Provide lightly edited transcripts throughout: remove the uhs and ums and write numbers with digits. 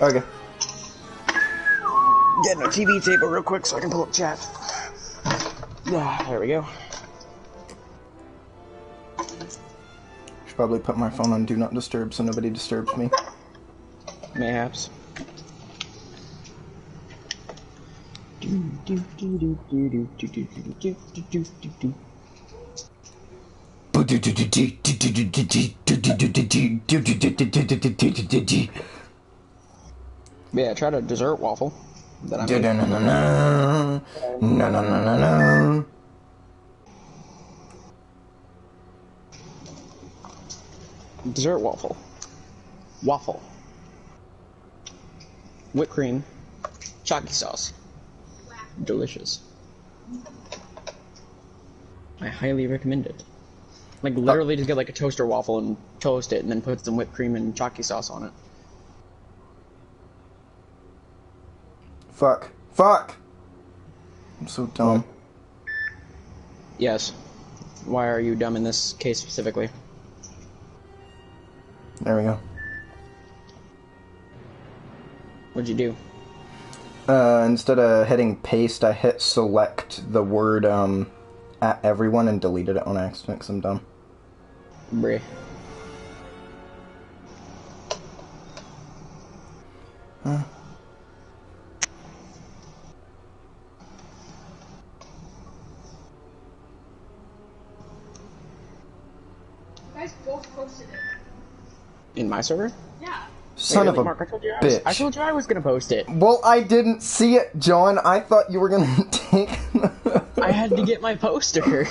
Okay. Getting a TV table real quick so I can pull up chat. Yeah, there we go. Should probably put my phone on Do Not Disturb so nobody disturbs me. Mayhaps. Yeah, try to dessert waffle. That I made. Dessert waffle. Waffle. Whipped cream. Chalky sauce. Delicious. I highly recommend it. Like, literally just get like a toaster waffle and toast it and then put some whipped cream and chalky sauce on it. Fuck. Fuck! I'm so dumb. Yes. Why are you dumb in this case specifically? There we go. What'd you do? Instead of hitting paste, I hit select the word, at everyone and deleted it on accident because I'm dumb. Breh. Huh? You guys both posted it. In my server? Yeah. Son of a Mark, bitch. I told you I was gonna post it. Well, I didn't see it, John. I thought you were gonna take... I had to get my poster.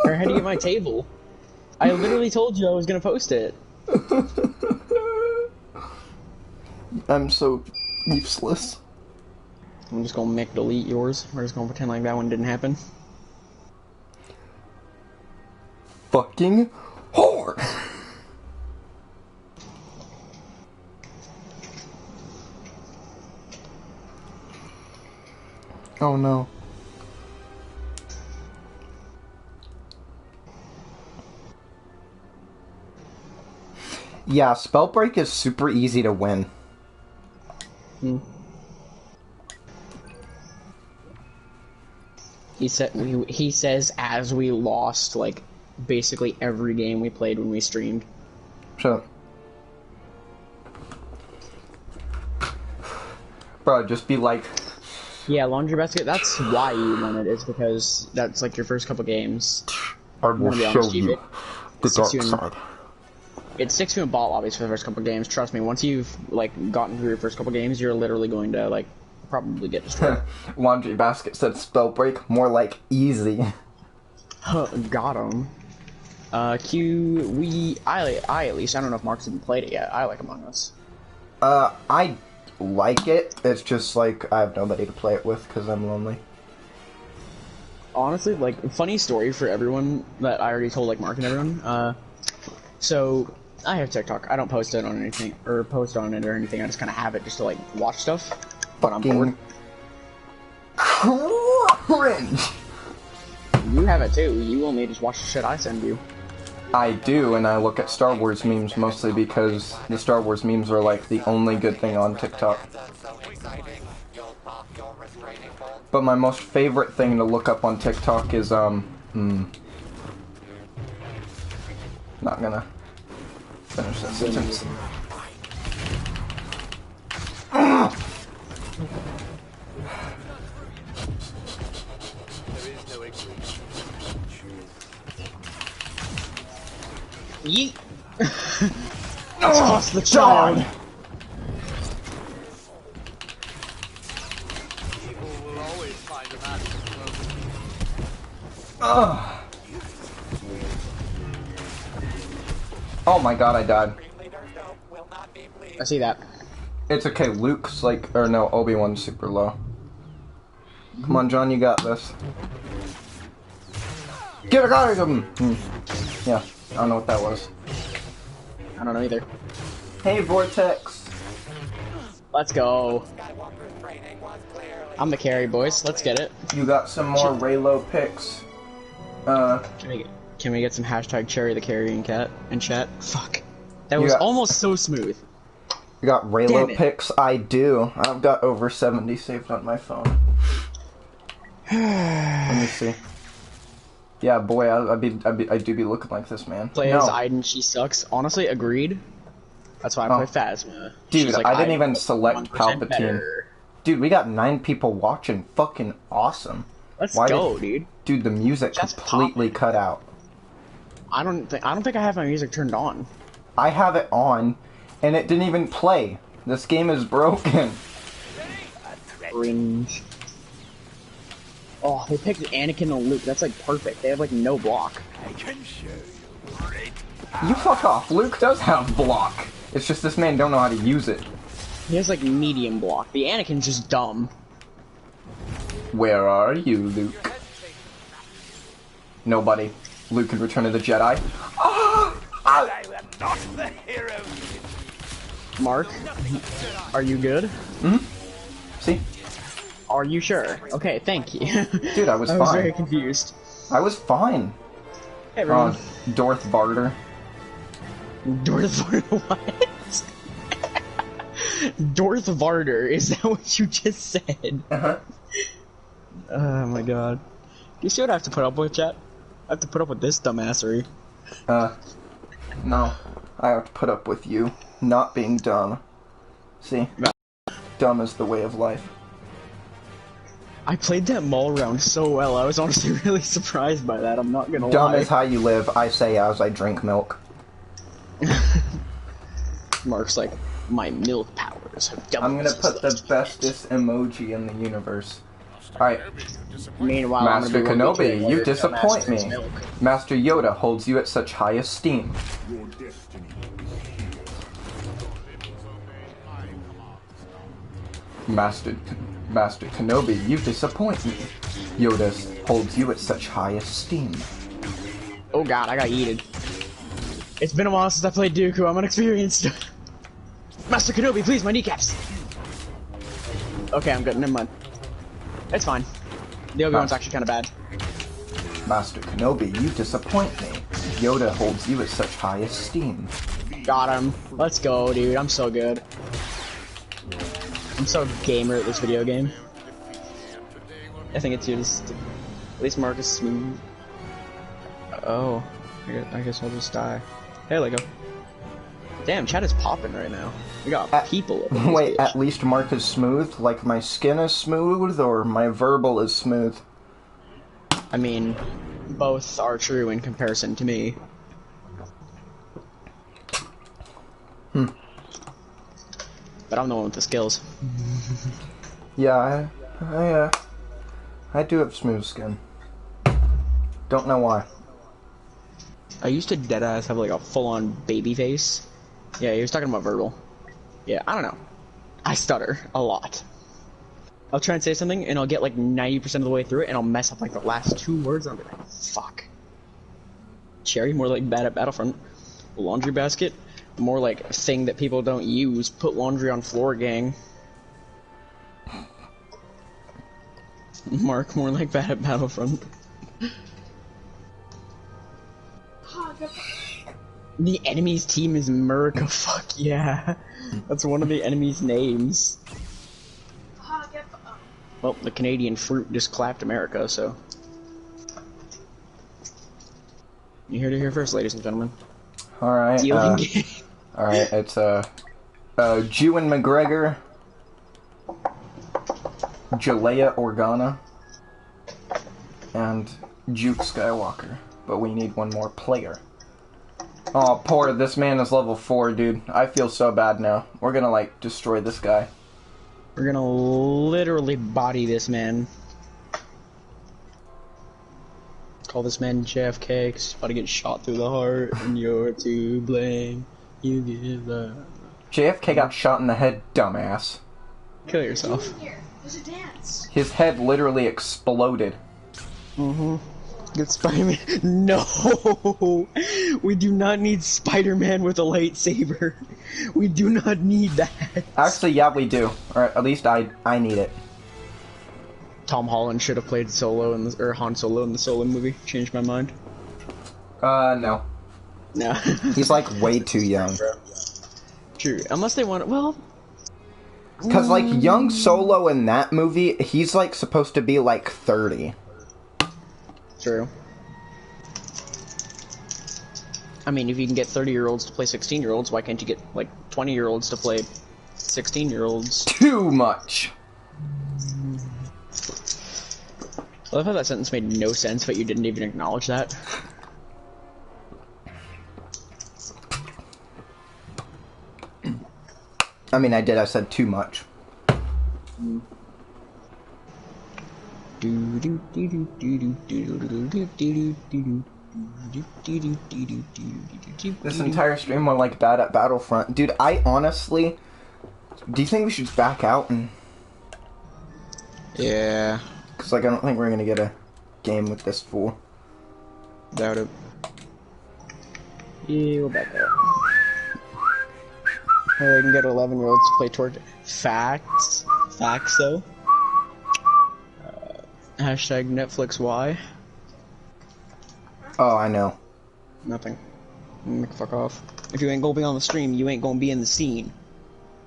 Or I had to get my table. I literally told you I was gonna post it. I'm so useless. I'm just gonna make delete yours. We're just gonna pretend like that one didn't happen. Fucking whore! Oh no. Yeah, Spellbreak is super easy to win. Hmm. He says as we lost like basically every game we played when we streamed. Shut up. Bro, just be like... Yeah, laundry basket, that's why you won it, is because that's like your first couple games. I will show you the dark side. It sticks you in bot lobbies for the first couple games, trust me. Once you've like gotten through your first couple games, you're literally going to like probably get destroyed. Laundry basket said Spellbreak, more like easy. Got him. I at least, I don't know if Mark's even played it yet. I like Among Us. I like it. It's just like I have nobody to play it with because I'm lonely. Honestly, like, funny story for everyone that I already told, like Mark and everyone. So I have TikTok. I don't post it on anything or post on it or anything. I just kind of have it just to like watch stuff. But I'm bored. Cringe. You have it too. You only just watch the shit I send you. I do, and I look at Star Wars memes mostly because the Star Wars memes are like the only good thing on TikTok. But my most favorite thing to look up on TikTok is, not gonna finish that sentence. Yeet! Toss the child! People will always find a match. Oh my god, I died. I see that. It's okay, Luke's like, or no, Obi-Wan's super low. Come on, John, you got this. Get a guy of him! Yeah, I don't know what that was. I don't know either. Hey, Vortex! Let's go. I'm the carry, boys. Let's get it. You got some more Raylo picks. Can we get some hashtag Cherry the Carrying Cat in chat? Fuck. That was almost so smooth. You got Damn Raylo it. pics? I do. I've got over 70 saved on my phone. Let me see. Yeah, boy, I do be looking like this, man. Play as Aiden, she sucks. Honestly, agreed. That's why I play Phasma. Dude, She's like, I didn't even select 1% Palpatine. better. Dude, we got 9 people watching. Fucking awesome. Let's go, dude. Dude, the music Just completely cut out. I don't think I have my music turned on. I have it on, and it didn't even play. This game is broken. Cringe. Oh, they picked Anakin and Luke. That's like perfect. They have like no block. I can show you. You fuck off. Luke does have block. It's just this man don't know how to use it. He has like medium block. The Anakin's just dumb. Where are you, Luke? Nobody. Luke in Return of the Jedi. I am not the hero. Mark, are you good? Mm-hmm. See? Are you sure? Okay, thank you. Dude, I was I was fine. very confused. I was fine. Hey, everyone. Darth Vader. Darth Vader, what? Darth Vader, is that what you just said? Uh-huh. Oh my god. You see what I have to put up with, chat? I have to put up with this dumbassery. No. I have to put up with you not being dumb. See? Dumb is the way of life. I played that mall round so well, I was honestly really surprised by that, I'm not gonna Dumb lie. is how you live, I say as I drink milk. Mark's like, my milk powers have doubled. I'm gonna put the bestest emoji in the universe. Alright. Meanwhile, Master I'm gonna be Kenobi, you disappoint me. milk. Master Yoda holds you at such high esteem. Master Kenobi, you disappoint me. Yoda holds you at such high esteem. Oh god, I got yeeted. It's been a while since I played Dooku, I'm unexperienced. Master Kenobi, please, my kneecaps! Okay, I'm good, never mind. It's fine. The Obi-Wan's actually kinda bad. Master Kenobi, you disappoint me. Yoda holds you at such high esteem. Got him. Let's go, dude, I'm so good. I'm so gamer at this video game. I think it's just... At least Marcus is smooth. Oh. I guess I'll just die. Hey, Lego. Damn, chat is popping right now. We got people. Wait, at least Mark is smooth? Like my skin is smooth, or my verbal is smooth? I mean, both are true in comparison to me. But I'm the one with the skills. Yeah, I do have smooth skin. Don't know why. I used to deadass have like a full-on baby face. Yeah, he was talking about verbal. Yeah, I don't know. I stutter a lot. I'll try and say something, and I'll get like 90% of the way through it, and I'll mess up like the last 2 words, and I'll be like, fuck. Cherry, more like bad at Battlefront. Laundry basket, more like thing that people don't use. Put laundry on floor, gang. Mark, more like bad at Battlefront. The enemy's team is America. Fuck yeah. That's one of the enemy's names. Well, the Canadian fruit just clapped America, so. You heard it here first, ladies and gentlemen. Alright, Dealing game. alright, it's, Jew and McGregor, Jalea Organa, and Juke Skywalker. But we need one more player. Oh, poor, this man is level 4, dude. I feel so bad now. We're gonna, like, destroy this guy. We're gonna literally body this man. Call this man JFK, 'cause he's about to get shot through the heart, and you're to blame. You give up. JFK got shot in the head, dumbass. Kill yourself. There's a dance. His head literally exploded. Mm-hmm. Get Spider-Man. No! We do not need Spider-Man with a lightsaber. We do not need that. Actually, yeah, we do. Or at least I need it. Tom Holland should have played Solo in the, or Han Solo in the Solo movie. Changed my mind. No. No. He's like way too young. true. Unless they want, well... Because, like, young Solo in that movie, he's, like, supposed to be, like, 30. True. I mean, if you can get 30-year-olds to play 16-year-olds, why can't you get, like, 20-year-olds to play 16-year-olds? Too much! I love how that sentence made no sense, but you didn't even acknowledge that. I mean, I did. I said too much. This entire stream went like bad at Battlefront. Dude, I honestly... Do you think we should back out and... Yeah. Because, like, I don't think we're going to get a game with this fool. Doubt it. Yeah, we'll back out. Or I can get 11-year-olds to play Torch. Facts. Facts, though. Hashtag Netflix why? Oh, I know. Nothing. Fuck off. If you ain't gonna be on the stream, you ain't gonna be in the scene.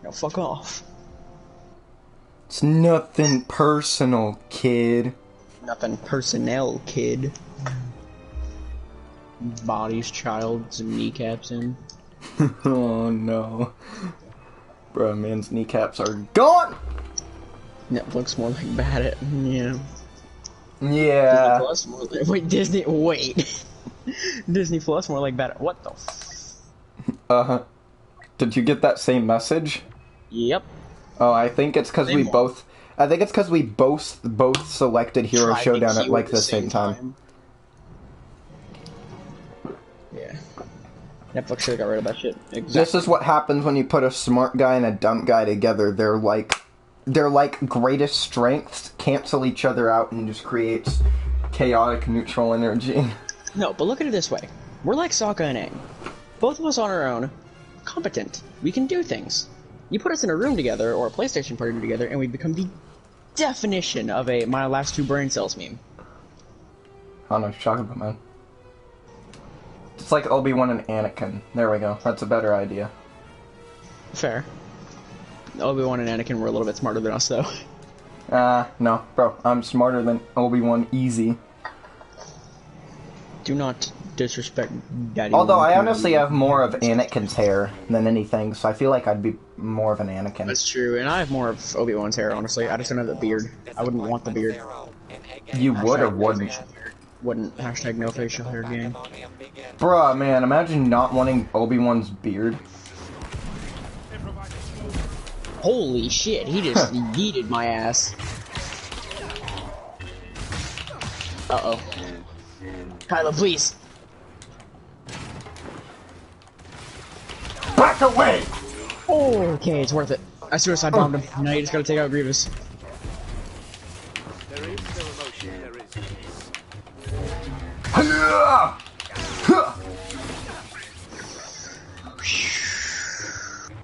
Now fuck off. It's nothing personal, kid. Nothing personnel, kid. Bodies, childs, and kneecaps in. Oh no. Bro, man's kneecaps are gone! Netflix more like bad at, yeah. Yeah. Disney Plus more like, wait. Disney Plus more like bad at, what the Uh-huh. Did you get that same message? Yep. Oh, I think it's because we both... I think it's because we both selected Hero Tried Showdown to at, queue like, the same time. Yeah. Netflix should have got rid of that shit. Exactly. This is what happens when you put a smart guy and a dumb guy together. They're like greatest strengths cancel each other out and just creates chaotic neutral energy. No, but look at it this way. We're like Sokka and Aang. Both of us on our own, competent. We can do things. You put us in a room together, or a PlayStation party together, and we become the definition of a my last two brain cells meme. I don't know what you're talking about, man. It's like Obi-Wan and Anakin. There we go. That's a better idea. Fair. Obi-Wan and Anakin were a little bit smarter than us, though. No. Bro, I'm smarter than Obi-Wan easy. Do not disrespect Daddy. Although I honestly have more of Anakin's hair than anything, so I feel like I'd be more of an Anakin. That's true, and I have more of Obi-Wan's hair, honestly. I just don't have the beard. I wouldn't want the beard. You would or wouldn't? Wouldn't. Hashtag no facial hair gang. Bruh, man, imagine not wanting Obi-Wan's beard. Holy shit, he just yeeted my ass. Uh-oh. Kylo, please. Back away! Oh, okay, it's worth it. I suicide bombed him. Now you just gotta take out Grievous. There is no emotion, there is peace.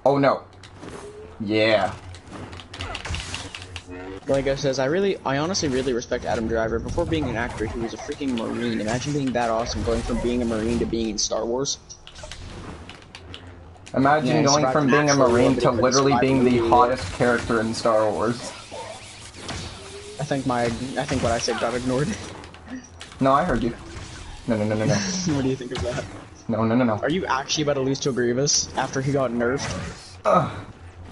Oh no. Yeah. Lego says, I honestly really respect Adam Driver. Before being an actor, he was a freaking Marine. Imagine being that awesome, going from being a Marine to being in Star Wars. Imagine going from being a Marine to literally being the hottest character in Star Wars. I think what I said got ignored. No, I heard you. No. What do you think of that? No. Are you actually about to lose to a Grievous after he got nerfed?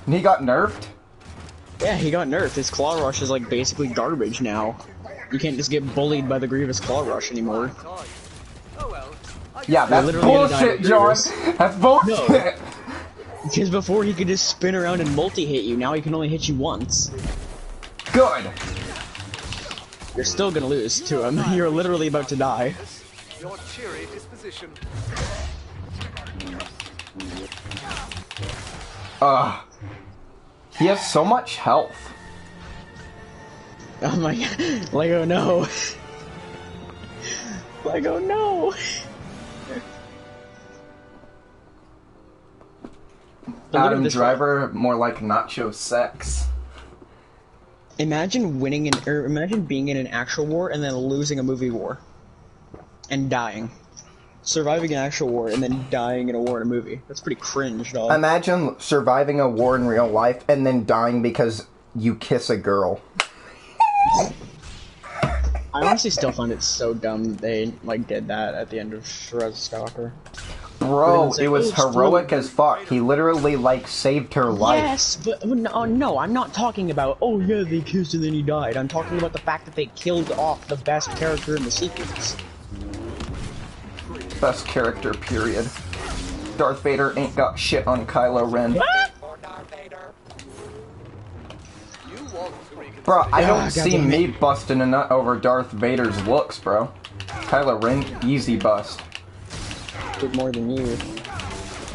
He got nerfed? Yeah, he got nerfed. His Claw Rush is like basically garbage now. You can't just get bullied by the Grievous Claw Rush anymore. Yeah, that's bullshit, John! That's bullshit! No. Because before he could just spin around and multi-hit you, now he can only hit you once. Good! You're still gonna lose to him. You're literally about to die. Your cheery disposition. He has so much health. Oh my god. Lego, no. Lego, no. Adam Driver, more like nacho sex. Imagine imagine being in an actual war and then losing a movie war. And dying. Surviving an actual war and then dying in a war in a movie. That's pretty cringe, dog. Imagine surviving a war in real life and then dying because you kiss a girl. I honestly still find it so dumb they like did that at the end of Rise of Skywalker. Bro, it was heroic as fuck. He literally like saved her life. Yes, but no, I'm not talking about, oh yeah, they kissed and then he died. I'm talking about the fact that they killed off the best character in the sequence. Best character, period. Darth Vader ain't got shit on Kylo Ren. Bro, I don't see me busting a nut over Darth Vader's looks, bro. Kylo Ren, easy bust. Did more than you.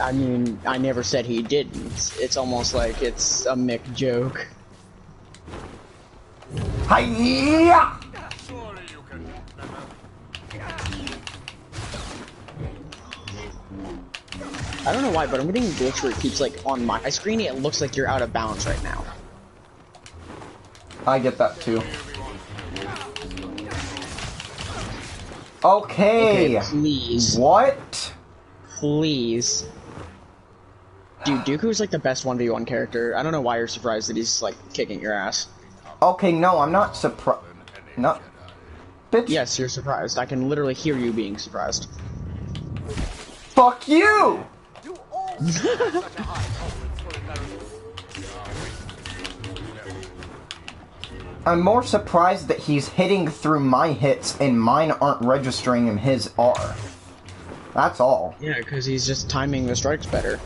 I mean, I never said he didn't. It's almost like it's a Mick joke. Hiya! I don't know why, but I'm getting a glitch where it keeps like on my screen. It looks like you're out of balance right now. I get that too. Okay. Please. What? Please. Dude, Dooku's like the best 1v1 character. I don't know why you're surprised that he's like kicking your ass. Okay, no, I'm not surprised. No. Bitch. Yes, you're surprised. I can literally hear you being surprised. Fuck you! I'm more surprised that he's hitting through my hits and mine aren't registering and his are. That's all. Yeah, because he's just timing the strikes better.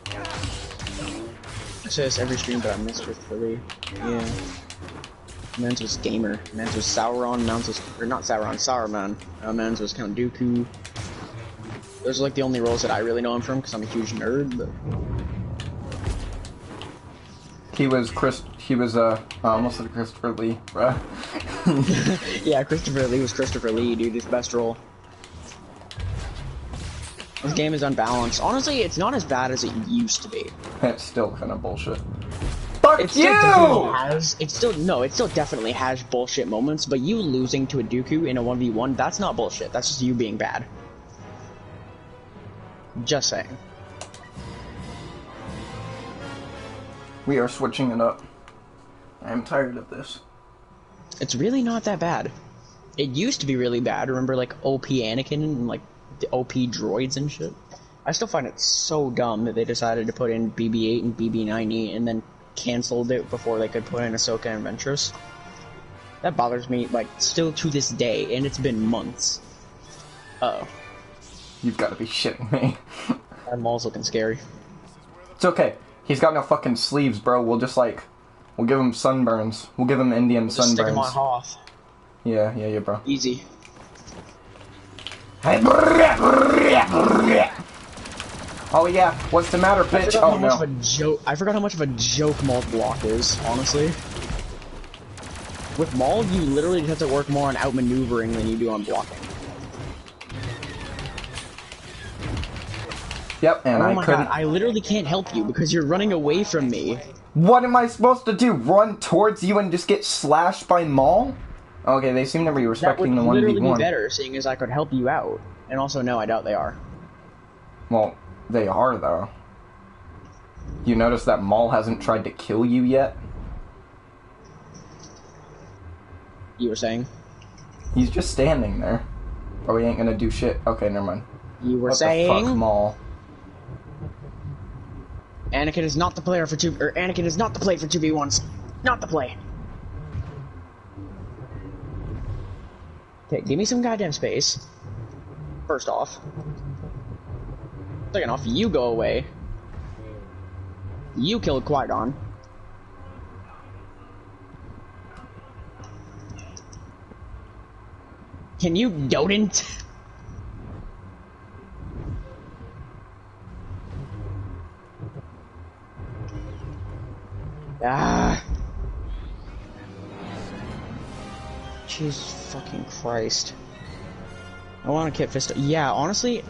I say this every stream, but I miss Christopher Lee. Yeah. Mans was Gamer. Mans was Sauron. Mans was... Or not Sauron, Sauron. Mans was Count Dooku. Those are like the only roles that I really know him from, because I'm a huge nerd, but... He was I almost said Christopher Lee, bruh. Yeah, Christopher Lee was Christopher Lee, dude, his best role. This game is unbalanced. Honestly, it's not as bad as it used to be. It's still kind of bullshit. Fuck It still definitely has bullshit moments, but you losing to a Dooku in a 1v1, that's not bullshit. That's just you being bad. Just saying. We are switching it up. I'm tired of this. It's really not that bad. It used to be really bad. Remember, like, OP Anakin and, like, the OP droids and shit? I still find it so dumb that they decided to put in BB-8 and BB-90 and then canceled it before they could put in Ahsoka and Ventress. That bothers me, like, still to this day, and it's been months. Uh-oh. You've got to be shitting me. That mall's looking scary. It's okay. He's got no fucking sleeves, bro. We'll just, like... We'll give him sunburns. We'll give him Indian sunburns. Just stick him on Hoth. Yeah, bro. Easy. Oh yeah, what's the matter, bitch? Oh no. I forgot how much of a joke Maul's block is, honestly. With Maul, you literally just have to work more on outmaneuvering than you do on blocking. Yep, and oh my god, I literally can't help you because you're running away from me. What am I supposed to do? Run towards you and just get slashed by Maul? Okay, they seem to be respecting the 1v1. That would literally be better, seeing as I could help you out. And also, no, I doubt they are. Well, they are, though. You notice that Maul hasn't tried to kill you yet? You were saying? He's just standing there. Oh, he ain't gonna do shit. Okay, never mind. You were what saying? The fuck, Maul? Anakin is not the player for Anakin is not the play for 2v1s. Not the play. Okay, give me some goddamn space. First off. Second off, you go away. You killed Qui-Gon. Can you don't? Ah. Jesus fucking Christ. I want to Kit Fisto. Yeah, honestly,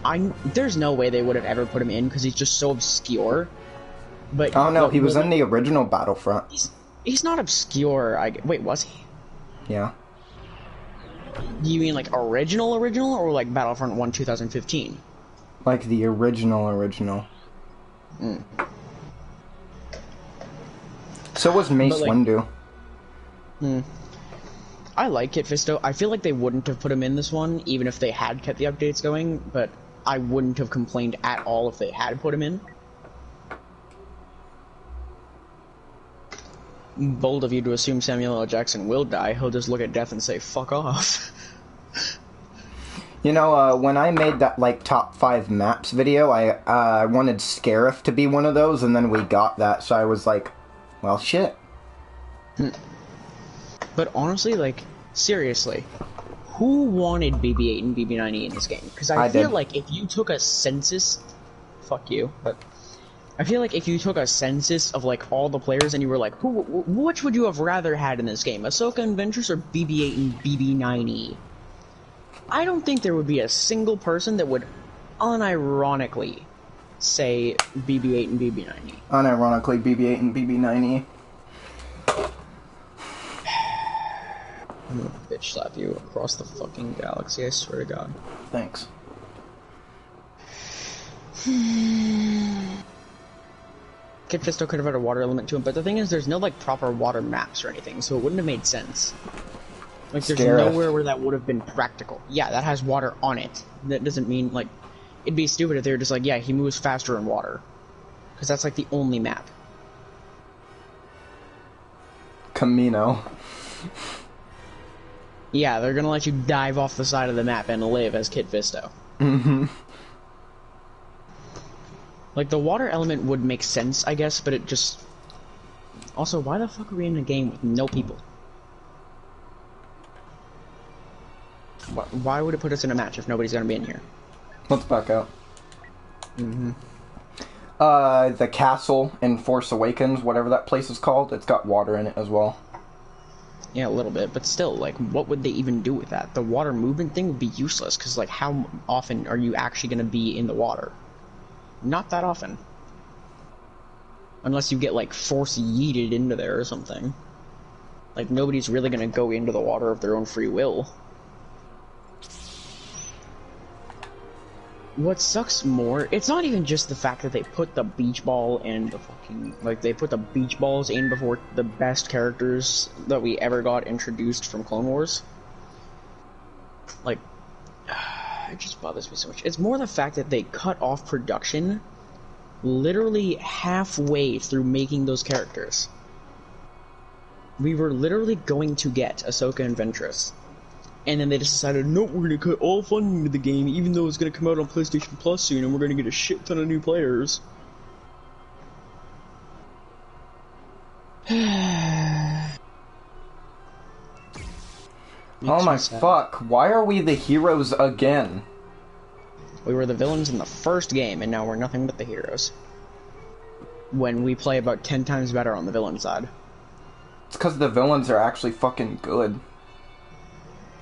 there's no way they would have ever put him in because he's just so obscure. But oh no, he was in the original Battlefront. He's not obscure. Wait, was he? Yeah. Do you mean like original or like Battlefront 1 2015? Like the original. Mm. So was Mace But, like, Windu. I like Kit Fisto. I feel like they wouldn't have put him in this one, even if they had kept the updates going, but I wouldn't have complained at all if they had put him in. Bold of you to assume Samuel L. Jackson will die. He'll just look at death and say, fuck off. You know, when I made that, like, top 5 maps video, I wanted Scarif to be one of those, and then we got that, so I was like, well, shit. But honestly, like, seriously, who wanted BB-8 and BB-9E in this game? Because I feel like if you took a census... Fuck you, but... I feel like if you took a census of, like, all the players and you were like, which would you have rather had in this game? Ahsoka and Ventress or BB-8 and BB-9E? I don't think there would be a single person that would unironically say BB-8 and BB-9E. Unironically, BB-8 and BB-9E. I'm gonna bitch slap you across the fucking galaxy, I swear to God. Thanks. Kit Fisto could have had a water element to him, but the thing is, there's no, like, proper water maps or anything, so it wouldn't have made sense. Like, there's nowhere where that would have been practical. Yeah, that has water on it. That doesn't mean, like, it'd be stupid if they were just like, yeah, he moves faster in water. Because that's, like, the only map. Camino. Yeah, they're gonna let you dive off the side of the map and live as Kit Fisto. Mm-hmm. Like, the water element would make sense, I guess, but it just... Also, why the fuck are we in a game with no people? Why would it put us in a match if nobody's gonna be in here? Let's back out. Mm-hmm. The castle in Force Awakens, whatever that place is called, it's got water in it as well. Yeah, a little bit, but still, like, what would they even do with that? The water movement thing would be useless, because, like, how often are you actually gonna be in the water? Not that often. Unless you get, like, force yeeted into there or something. Like, nobody's really gonna go into the water of their own free will. What sucks more, it's not even just the fact that they put the beach ball and the fucking, like, they put the beach balls in before the best characters that we ever got introduced from Clone Wars. Like, it just bothers me so much. It's more the fact that they cut off production literally halfway through making those characters. We were literally going to get Ahsoka and Ventress. And then they just decided, nope, we're gonna cut all funding to the game, even though it's gonna come out on PlayStation Plus soon, and we're gonna get a shit ton of new players. Oh my fuck, why are we the heroes again? We were the villains in the first game, and now we're nothing but the heroes. When we play about 10 times better on the villain side. It's because the villains are actually fucking good.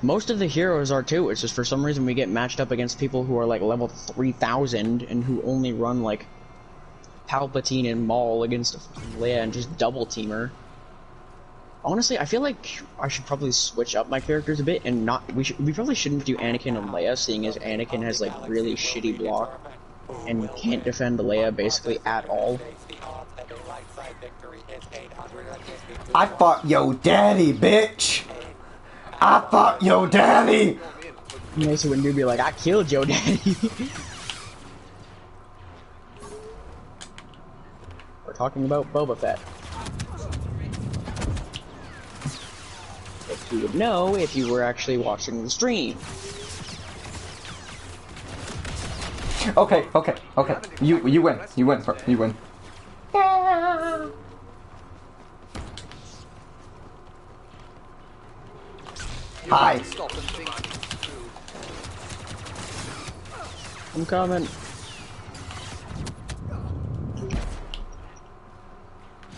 Most of the heroes are too, it's just for some reason we get matched up against people who are like level 3000 and who only run like Palpatine and Maul against Leia and just double team her. Honestly, I feel like I should probably switch up my characters a bit and not. We probably shouldn't do Anakin and Leia, seeing as Anakin has like really shitty block and can't defend Leia basically at all. I fought yo daddy, bitch! I fought yo daddy! Mace Windu be like, I killed your daddy. We're talking about Boba Fett. If you would know if you were actually watching the stream. Okay. You win. You win. Hi. I'm coming.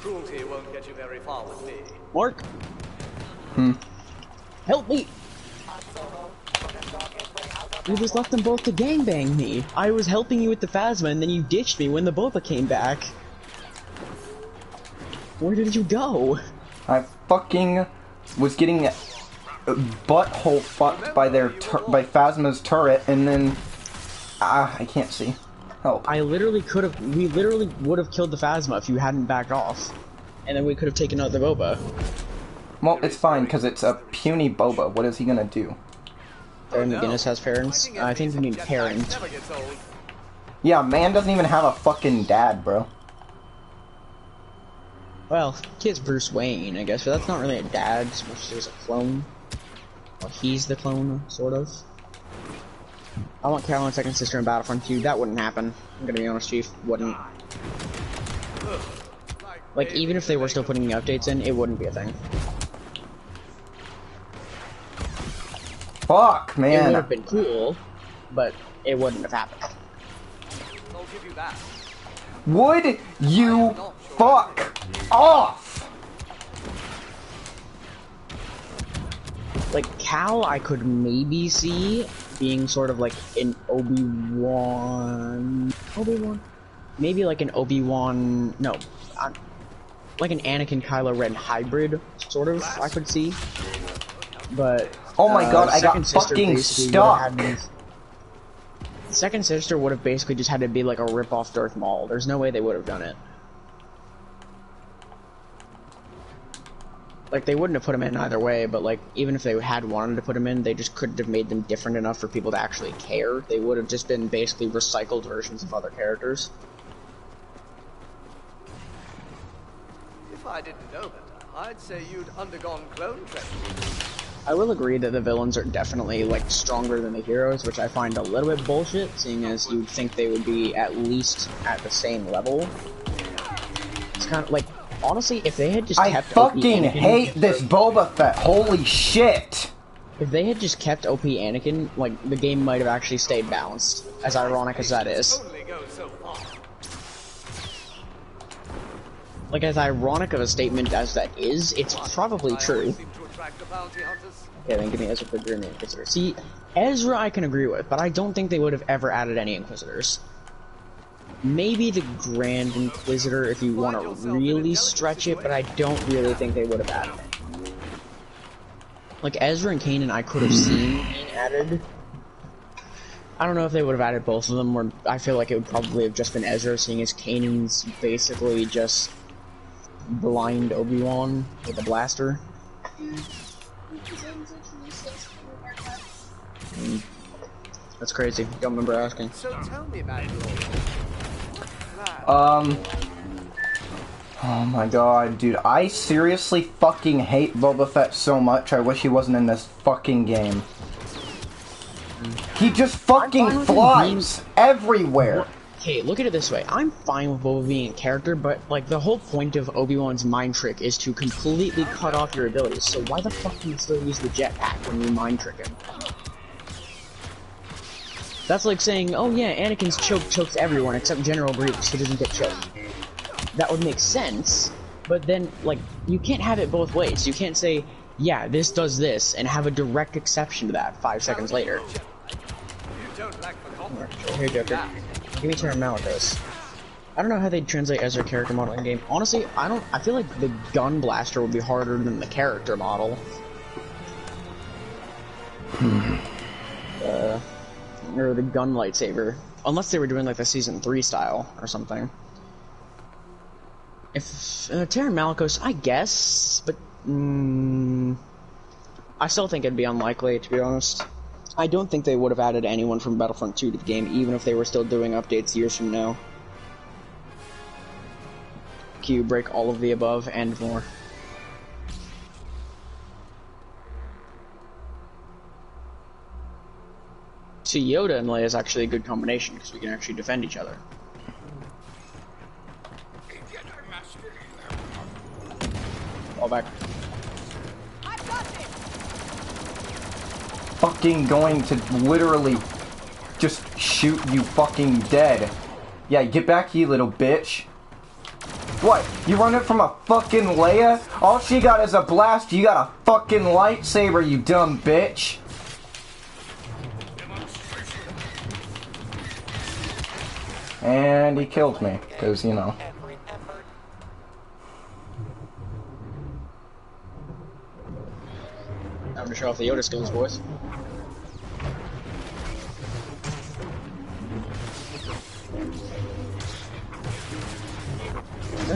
Cruelty won't get you very far with me. Mark. Help me! You just left them both to gangbang me. I was helping you with the Phasma and then you ditched me when the Boba came back. Where did you go? I fucking was getting butthole fucked by by Phasma's turret, and then I can't see. Help. We literally would have killed the Phasma if you hadn't backed off. And then we could have taken out the Boba. Well, it's fine, because it's a puny Boba. What is he gonna do? Aaron McGinnis has parents. I think you need parents. Yeah, man doesn't even have a fucking dad, bro. Well, kid's Bruce Wayne, I guess, but that's not really a dad, so much as a clone. Well, he's the clone, sort of. I want Caroline's second sister in Battlefront 2. That wouldn't happen. I'm gonna be honest, Chief. Wouldn't. Like, even if they were still putting the updates in, it wouldn't be a thing. Fuck, man. It would have been cool, but it wouldn't have happened. I'll give you that. Would you fuck off? Like, Cal, I could maybe see being sort of like an Obi-Wan... Maybe like an Obi-Wan... No. Like an Anakin Kylo Ren hybrid, sort of, I could see. But... Oh my god, I got fucking stuck! Second Sister would have basically just had to be like a rip-off Darth Maul. There's no way they would have done it. Like, they wouldn't have put him in either way, but like, even if they had wanted to put him in, they just couldn't have made them different enough for people to actually care. They would have just been basically recycled versions of other characters. If I didn't know better, I'd say you'd undergone clone training. I will agree that the villains are definitely, like, stronger than the heroes, which I find a little bit bullshit, seeing as you'd think they would be at least at the same level. It's kind of, like, honestly, if they had just kept I fucking hate this Boba Fett, holy shit! If they had just kept OP Anakin, like, the game might have actually stayed balanced, as ironic as that is. Only go so far. Like, as ironic of a statement as that is, it's probably true. Seem to attract the bounty hunters. Okay, then give me Ezra for the Inquisitor. See, Ezra I can agree with, but I don't think they would have ever added any Inquisitors. Maybe the Grand Inquisitor if you want to really stretch it, but I don't really think they would have added it. Like, Ezra and Kanan I could have seen being added. I don't know if they would have added both of them, or I feel like it would probably have just been Ezra, seeing as Kanan's basically just blind Obi-Wan with a blaster. That's crazy. Don't remember asking. So tell me, Mandalorian. Oh my god, dude. I seriously fucking hate Boba Fett so much. I wish he wasn't in this fucking game. He just fucking flies everywhere. Okay, look at it this way. I'm fine with Boba being a character, but, like, the whole point of Obi-Wan's mind trick is to completely cut off your abilities, so why the fuck do you still use the jetpack when you mind trick him? That's like saying, oh yeah, Anakin's chokes everyone except General Grievous, who doesn't get choked. That would make sense, but then, like, you can't have it both ways. You can't say, yeah, this does this, and have a direct exception to that 5 seconds later. Here, Joker. Give me Terra Malakos. I don't know how they'd translate Ezra character model in game. Honestly, I feel like the gun blaster would be harder than the character model. Or the gun lightsaber. Unless they were doing like the Season 3 style or something. If Terra Malakos, I guess, but I still think it'd be unlikely, to be honest. I don't think they would have added anyone from Battlefront 2 to the game, even if they were still doing updates years from now. Q, break all of the above and more. See, Yoda and Leia is actually a good combination, because we can actually defend each other. Fall back. Fucking going to literally just shoot you fucking dead. Yeah, get back, you little bitch. What? You running from a fucking Leia? All she got is a blast. You got a fucking lightsaber, you dumb bitch. And he killed me, because, you know. Time to show off the Yoda skills, boys.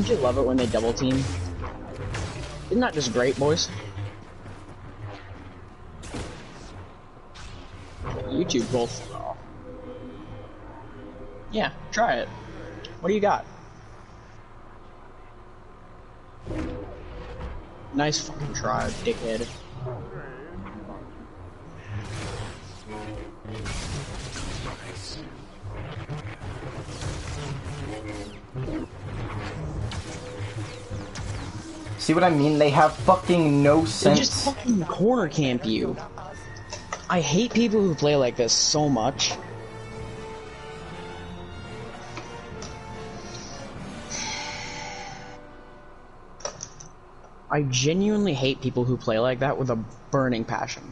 Don't you love it when they double team? Isn't that just great, boys? YouTube both. Yeah, try it. What do you got? Nice fucking try, dickhead. See what I mean? They have fucking no sense. They just fucking corner camp you. I hate people who play like this so much. I genuinely hate people who play like that with a burning passion.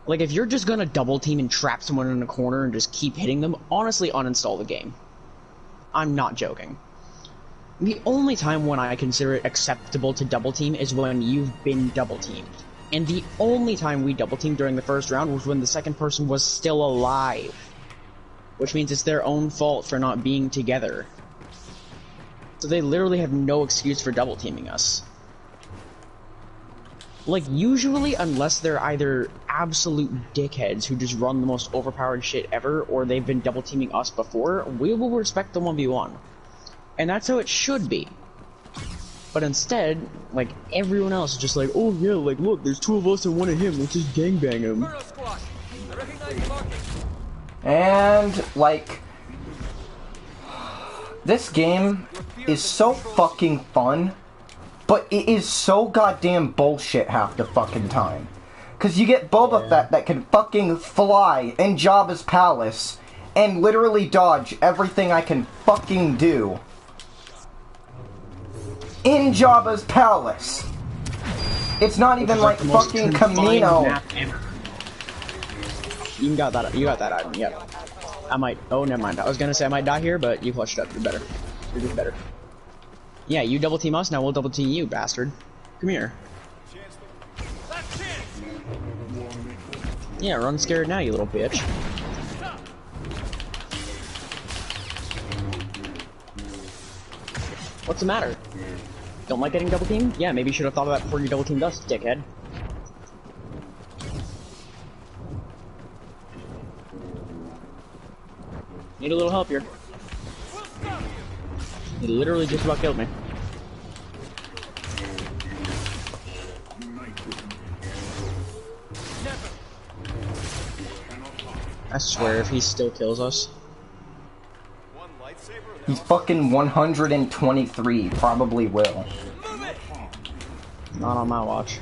Like, if you're just gonna double team and trap someone in a corner and just keep hitting them, honestly uninstall the game. I'm not joking. The only time when I consider it acceptable to double team is when you've been double teamed. And the only time we double teamed during the first round was when the second person was still alive. Which means it's their own fault for not being together. So they literally have no excuse for double teaming us. Like, usually, unless they're either absolute dickheads who just run the most overpowered shit ever, or they've been double teaming us before, we will respect the 1v1. And that's how it should be. But instead, like, everyone else is just like, oh yeah, like, look, there's 2 of us and 1 of him, let's just gangbang him. And, like, this game is so fucking fun, but it is so goddamn bullshit half the fucking time. Cause you get Boba Fett that can fucking fly in Jabba's palace and literally dodge everything I can fucking do. In Jabba's palace. It's not even like fucking Camino. You got that item, yep. I might, oh never mind. I was gonna say I might die here, but you clutched up, you're better. You're just better. Yeah, you double team us, now we'll double team you, bastard. Come here. Yeah, run scared now, you little bitch. What's the matter? Don't like getting double teamed? Yeah, maybe you should have thought of that before you double teamed us, dickhead. Need a little help here. He literally just about killed me. I swear, if he still kills us. He's fucking 123, probably will. Not on my watch.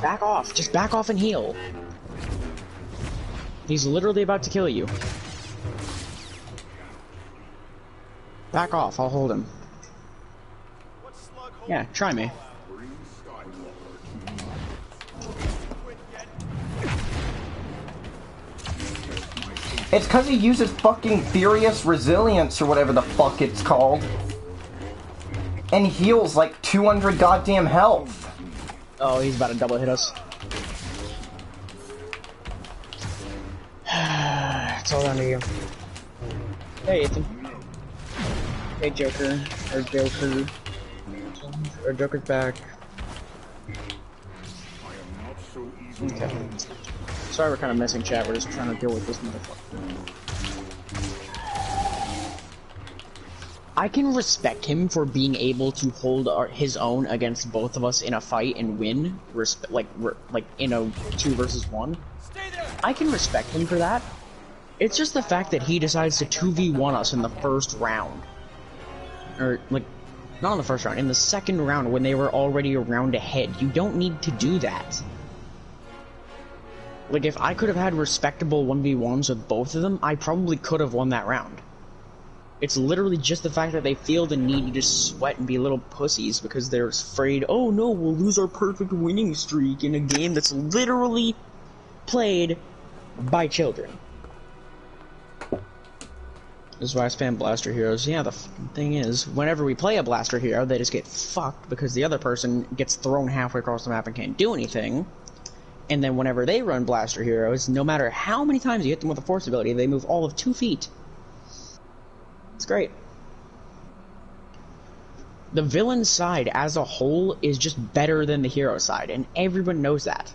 Back off, just back off and heal. He's literally about to kill you. Back off, I'll hold him. Yeah, try me. It's cause he uses fucking Furious Resilience or whatever the fuck it's called. And heals like 200 goddamn health. Oh, he's about to double hit us. It's all down to you. Hey, Ethan. Hey, Joker. Or Joker. Or Joker's back. Okay. Sorry we're kind of missing chat, we're just trying to deal with this motherfucker. I can respect him for being able to hold his own against both of us in a fight and win, like in a 2 versus 1. I can respect him for that. It's just the fact that he decides to 2v1 us in the first round. Or, like, not in the first round, in the second round when they were already a round ahead. You don't need to do that. Like, if I could have had respectable 1v1s with both of them, I probably could have won that round. It's literally just the fact that they feel the need to just sweat and be little pussies because they're afraid, oh no, we'll lose our perfect winning streak in a game that's literally played by children. This is why I spam blaster heroes. Yeah, the fucking thing is, whenever we play a blaster hero, they just get fucked because the other person gets thrown halfway across the map and can't do anything. And then whenever they run blaster heroes, no matter how many times you hit them with a force ability, they move all of 2 feet. It's great. The villain side as a whole is just better than the hero side, and everyone knows that.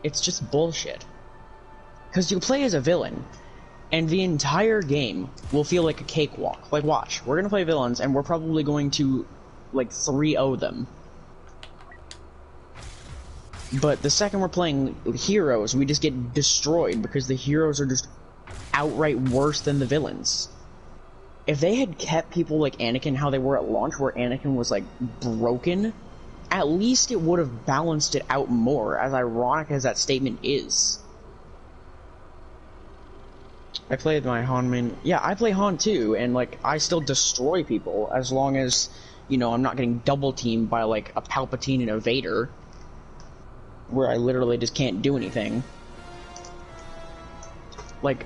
It's just bullshit. Because you play as a villain, and the entire game will feel like a cakewalk. Like, watch, we're gonna play villains, and we're probably going to, like, 3-0 them. But the second we're playing heroes, we just get destroyed, because the heroes are just outright worse than the villains. If they had kept people like Anakin how they were at launch, where Anakin was, like, broken, at least it would have balanced it out more, as ironic as that statement is. I played my Han main. Yeah, I play Han too, and, like, I still destroy people, as long as, you know, I'm not getting double teamed by, like, a Palpatine and a Vader, where I literally just can't do anything. Like,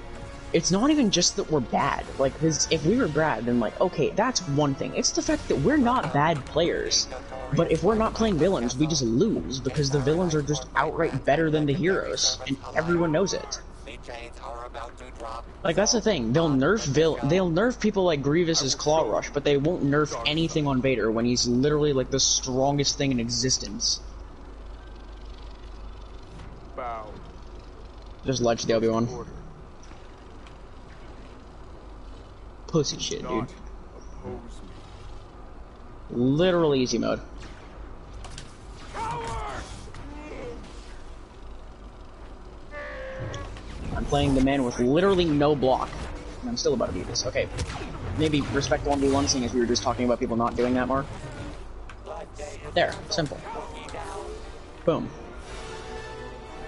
it's not even just that we're bad. Like, 'cause if we were bad, then, like, okay, that's one thing. It's the fact that we're not bad players. But if we're not playing villains, we just lose, because the villains are just outright better than the heroes, and everyone knows it. Like, that's the thing. They'll nerf people like Grievous's Claw Rush, but they won't nerf anything on Vader when he's literally, like, the strongest thing in existence. Bow. Just ledge the Obi-Wan. Pussy shit, dude. Literally easy mode. I'm playing the man with literally no block. And I'm still about to beat this. Okay. Maybe respect 1v1, seeing as we were just talking about people not doing that more. There. Simple. Boom.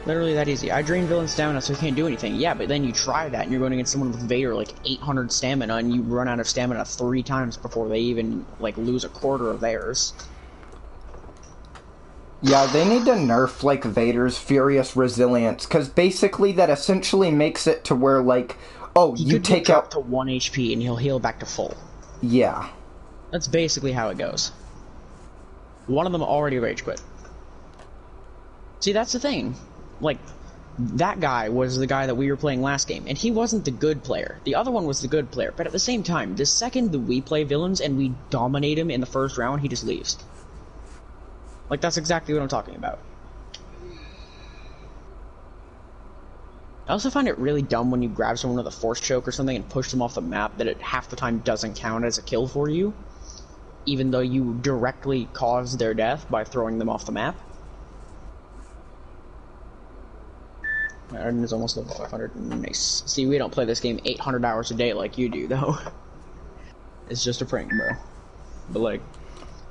Literally that easy. I drain villain stamina so he can't do anything. Yeah, but then you try that and you're going against someone with Vader like 800 stamina and you run out of stamina 3 times before they even like lose a quarter of theirs. Yeah, they need to nerf like Vader's Furious Resilience, because basically that essentially makes it to where like, oh, you take out to 1 HP and he'll heal back to full. Yeah. That's basically how it goes. One of them already rage quit. See, that's the thing. Like, that guy was the guy that we were playing last game, and he wasn't the good player. The other one was the good player, but at the same time, the second that we play villains and we dominate him in the first round, he just leaves. Like, that's exactly what I'm talking about. I also find it really dumb when you grab someone with a force choke or something and push them off the map that it half the time doesn't count as a kill for you, even though you directly caused their death by throwing them off the map. My Arden is almost level 500. Nice. See, we don't play this game 800 hours a day like you do, though. It's just a prank, bro. But, like...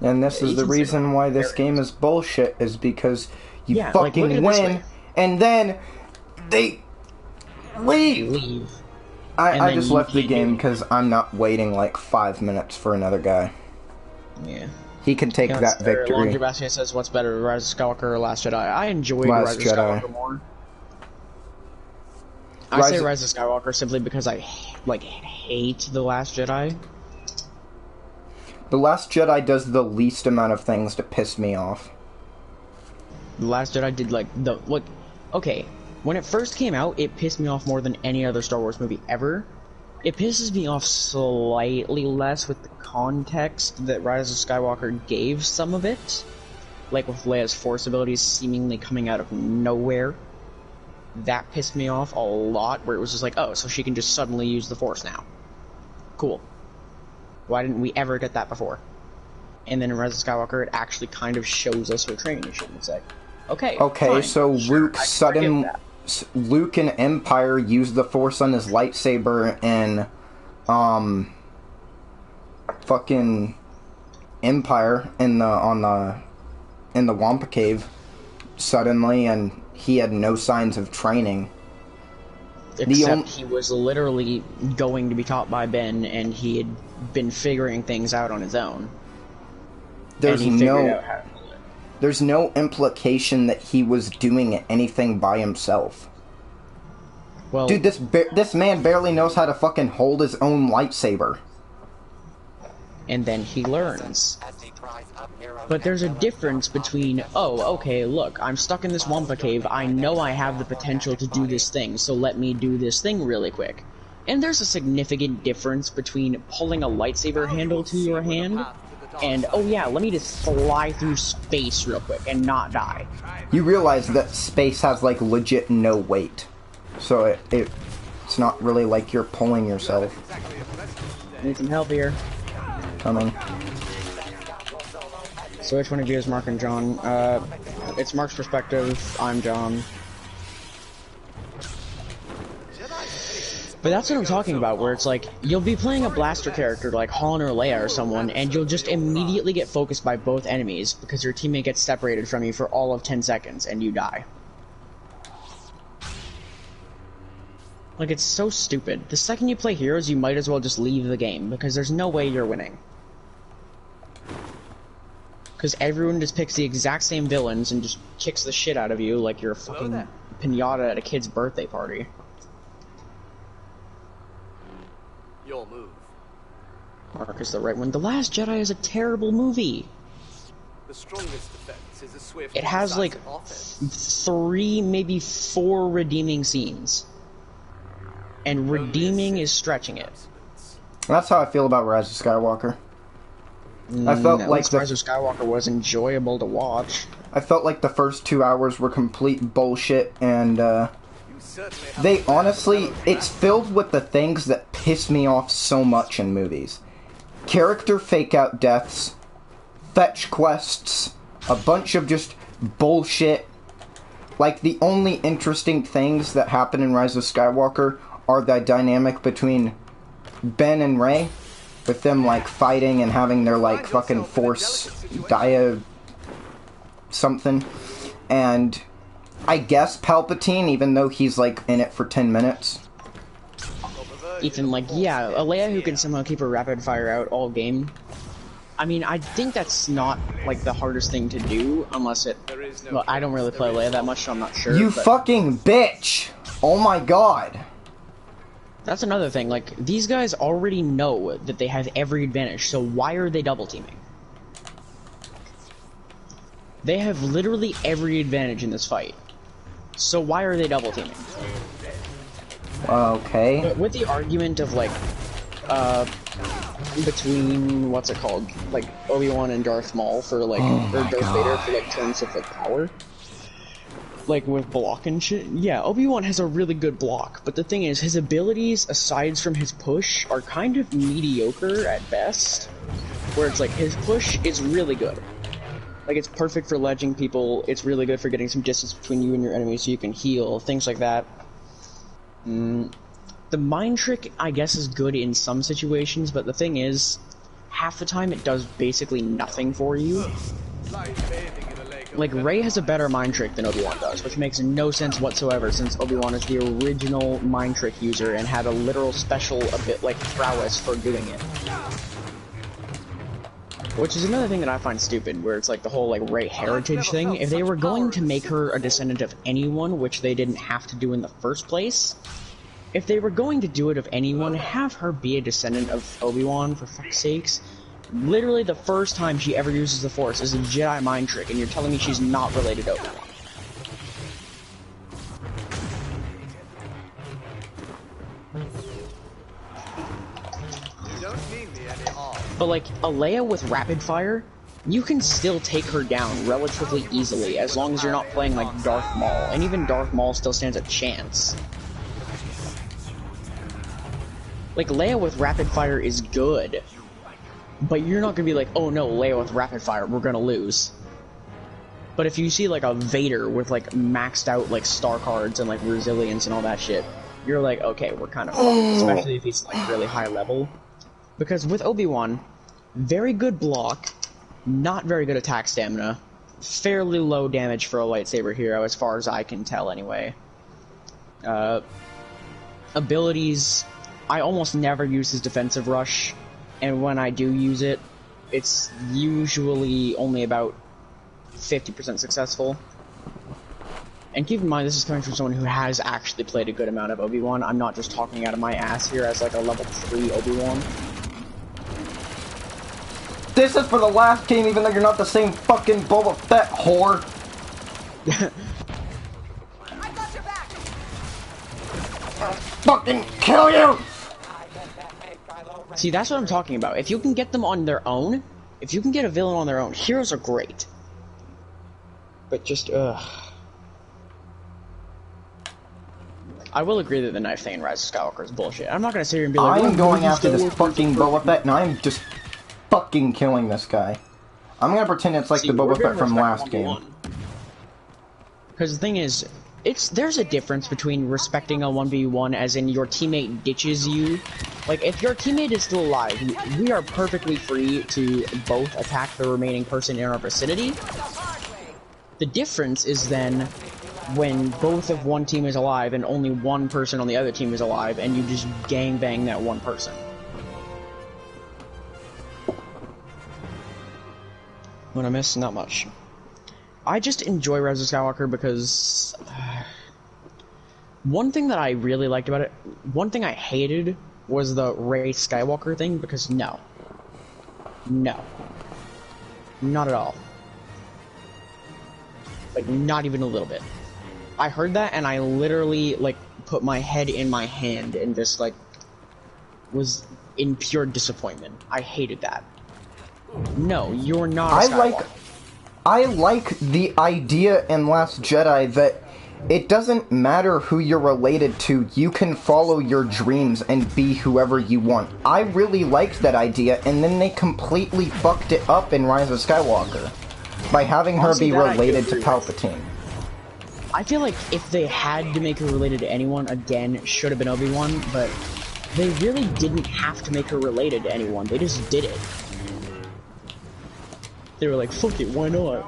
And this is the reason why this game is bullshit, is because you fucking win, and then they leave. I just left the game because I'm not waiting like 5 minutes for another guy. Yeah. He can take that victory. Laundry Basket says, what's better, Rise of Skywalker or Last Jedi? I enjoyed Rise of Skywalker more. I say Rise of Skywalker simply because I, like, hate The Last Jedi. The Last Jedi does the least amount of things to piss me off. The Last Jedi did, like, okay, when it first came out, it pissed me off more than any other Star Wars movie ever. It pisses me off slightly less with the context that Rise of Skywalker gave some of it. Like, with Leia's Force abilities seemingly coming out of nowhere. That pissed me off a lot, where it was just like, oh, so she can just suddenly use the Force now. Cool. Why didn't we ever get that before? And then in Rise of Skywalker, it actually kind of shows us her training mission. It's like, okay, fine, so sure, Luke in Empire used the Force on his lightsaber in, fucking Empire in the Wampa Cave suddenly, and he had no signs of training. Except he was literally going to be taught by Ben, and he had been figuring things out on his own. There's no implication that he was doing anything by himself. Well, dude, this man barely knows how to fucking hold his own lightsaber. And then he learns. But there's a difference between, oh, okay, look, I'm stuck in this Wampa cave, I know I have the potential to do this thing, so let me do this thing really quick. And there's a significant difference between pulling a lightsaber handle to your hand and, oh yeah, let me just fly through space real quick and not die. You realize that space has, like, legit no weight. So it's not really like you're pulling yourself. Need some help here. Coming. So which one of you is Mark and John? It's Mark's perspective, I'm John. But that's what I'm talking about, where it's like, you'll be playing a blaster character like Han or Leia or someone, and you'll just immediately get focused by both enemies because your teammate gets separated from you for all of 10 seconds, and you die. Like, it's so stupid. The second you play heroes, you might as well just leave the game, because there's no way you're winning. Because everyone just picks the exact same villains and just kicks the shit out of you like you're a fucking pinata at a kid's birthday party. Your move. Mark is the right one. The Last Jedi is a terrible movie. The strongest defense is a swift. It has like 3, maybe 4 redeeming scenes. And redeeming is stretching it. That's how I feel about Rise of Skywalker. I felt like Rise of Skywalker was enjoyable to watch. I felt like the first 2 hours were complete bullshit, and they honestly, it's filled with the things that piss me off so much in movies. Character fake-out deaths, fetch quests, a bunch of just bullshit. Like, the only interesting things that happen in Rise of Skywalker are the dynamic between Ben and Rey, with them, like, fighting and having their, like, fucking Force Gaia something, and I guess Palpatine, even though he's, like, in it for 10 minutes. Ethan, like, yeah, a Leia who can somehow keep her rapid fire out all game. I mean, I think that's not, like, the hardest thing to do, unless it... Well, I don't really play Leia that much, so I'm not sure. You fucking bitch! Oh my god! That's another thing, like, these guys already know that they have every advantage, so why are they double teaming? They have literally every advantage in this fight. So why are they double teaming? Okay. But with the argument of, like, between, what's it called? Like, Obi-Wan and Darth Maul for, like, or Darth Vader for, like, terms of, like, power. Like, with block and shit. Yeah, Obi-Wan has a really good block, but the thing is, his abilities, aside from his push, are kind of mediocre at best. Where it's like, his push is really good. Like, it's perfect for ledging people, it's really good for getting some distance between you and your enemy so you can heal, things like that. The mind trick, I guess, is good in some situations, but the thing is, half the time it does basically nothing for you. Like, Rey has a better mind trick than Obi-Wan does, which makes no sense whatsoever since Obi-Wan is the original mind trick user and had a literal special, a bit like prowess for doing it. Which is another thing that I find stupid, where it's like the whole, like, Rey heritage thing. If they were going to make her a descendant of anyone, which they didn't have to do in the first place, if they were going to do it of anyone, have her be a descendant of Obi-Wan, for fuck's sakes. Literally the first time she ever uses the Force is a Jedi mind trick, and you're telling me she's not related to Obi-Wan. But like, a Leia with rapid fire, you can still take her down relatively easily, as long as you're not playing like Darth Maul, and even Darth Maul still stands a chance. Like, Leia with rapid fire is good, but you're not gonna be like, oh no, Leia with rapid fire, we're gonna lose. But if you see like a Vader with like maxed out like star cards and like resilience and all that shit, you're like, okay, we're kind of fucked, especially if he's like really high level. Because with Obi-Wan, very good block, not very good attack stamina, fairly low damage for a lightsaber hero as far as I can tell anyway. Abilities, I almost never use his defensive rush, and when I do use it, it's usually only about 50% successful. And keep in mind, this is coming from someone who has actually played a good amount of Obi-Wan. I'm not just talking out of my ass here as like a level 3 Obi-Wan. This is for the last game, even though you're not the same fucking Boba Fett whore. I got your back. I'll fucking kill you! See, that's what I'm talking about. If you can get them on their own, if you can get a villain on their own, heroes are great. But just, I will agree that the knife thing in Rise of Skywalker is bullshit. I'm not gonna sit here and be like, I'm going after this fucking Boba Fett, and I'm just fucking killing this guy. I'm gonna pretend it's like the Boba Fett from last game. Because the thing is, there's a difference between respecting a 1v1 as in your teammate ditches you. Like, if your teammate is still alive, we are perfectly free to both attack the remaining person in our vicinity. The difference is then when both of one team is alive and only one person on the other team is alive, and you just gangbang that one person. What I miss? Not much. I just enjoy Rise of Skywalker because one thing that I really liked about it, one thing I hated was the Rey Skywalker thing, because no, not at all. Like, not even a little bit. I heard that and I literally, like, put my head in my hand and just, like, was in pure disappointment. I hated that. No, you're not a Skywalker. I like the idea in Last Jedi that it doesn't matter who you're related to, you can follow your dreams and be whoever you want. I really liked that idea, and then they completely fucked it up in Rise of Skywalker by having her be related to Palpatine. I feel like if they had to make her related to anyone, again, it should have been Obi-Wan, but they really didn't have to make her related to anyone, they just did it. They were like, fuck it, why not?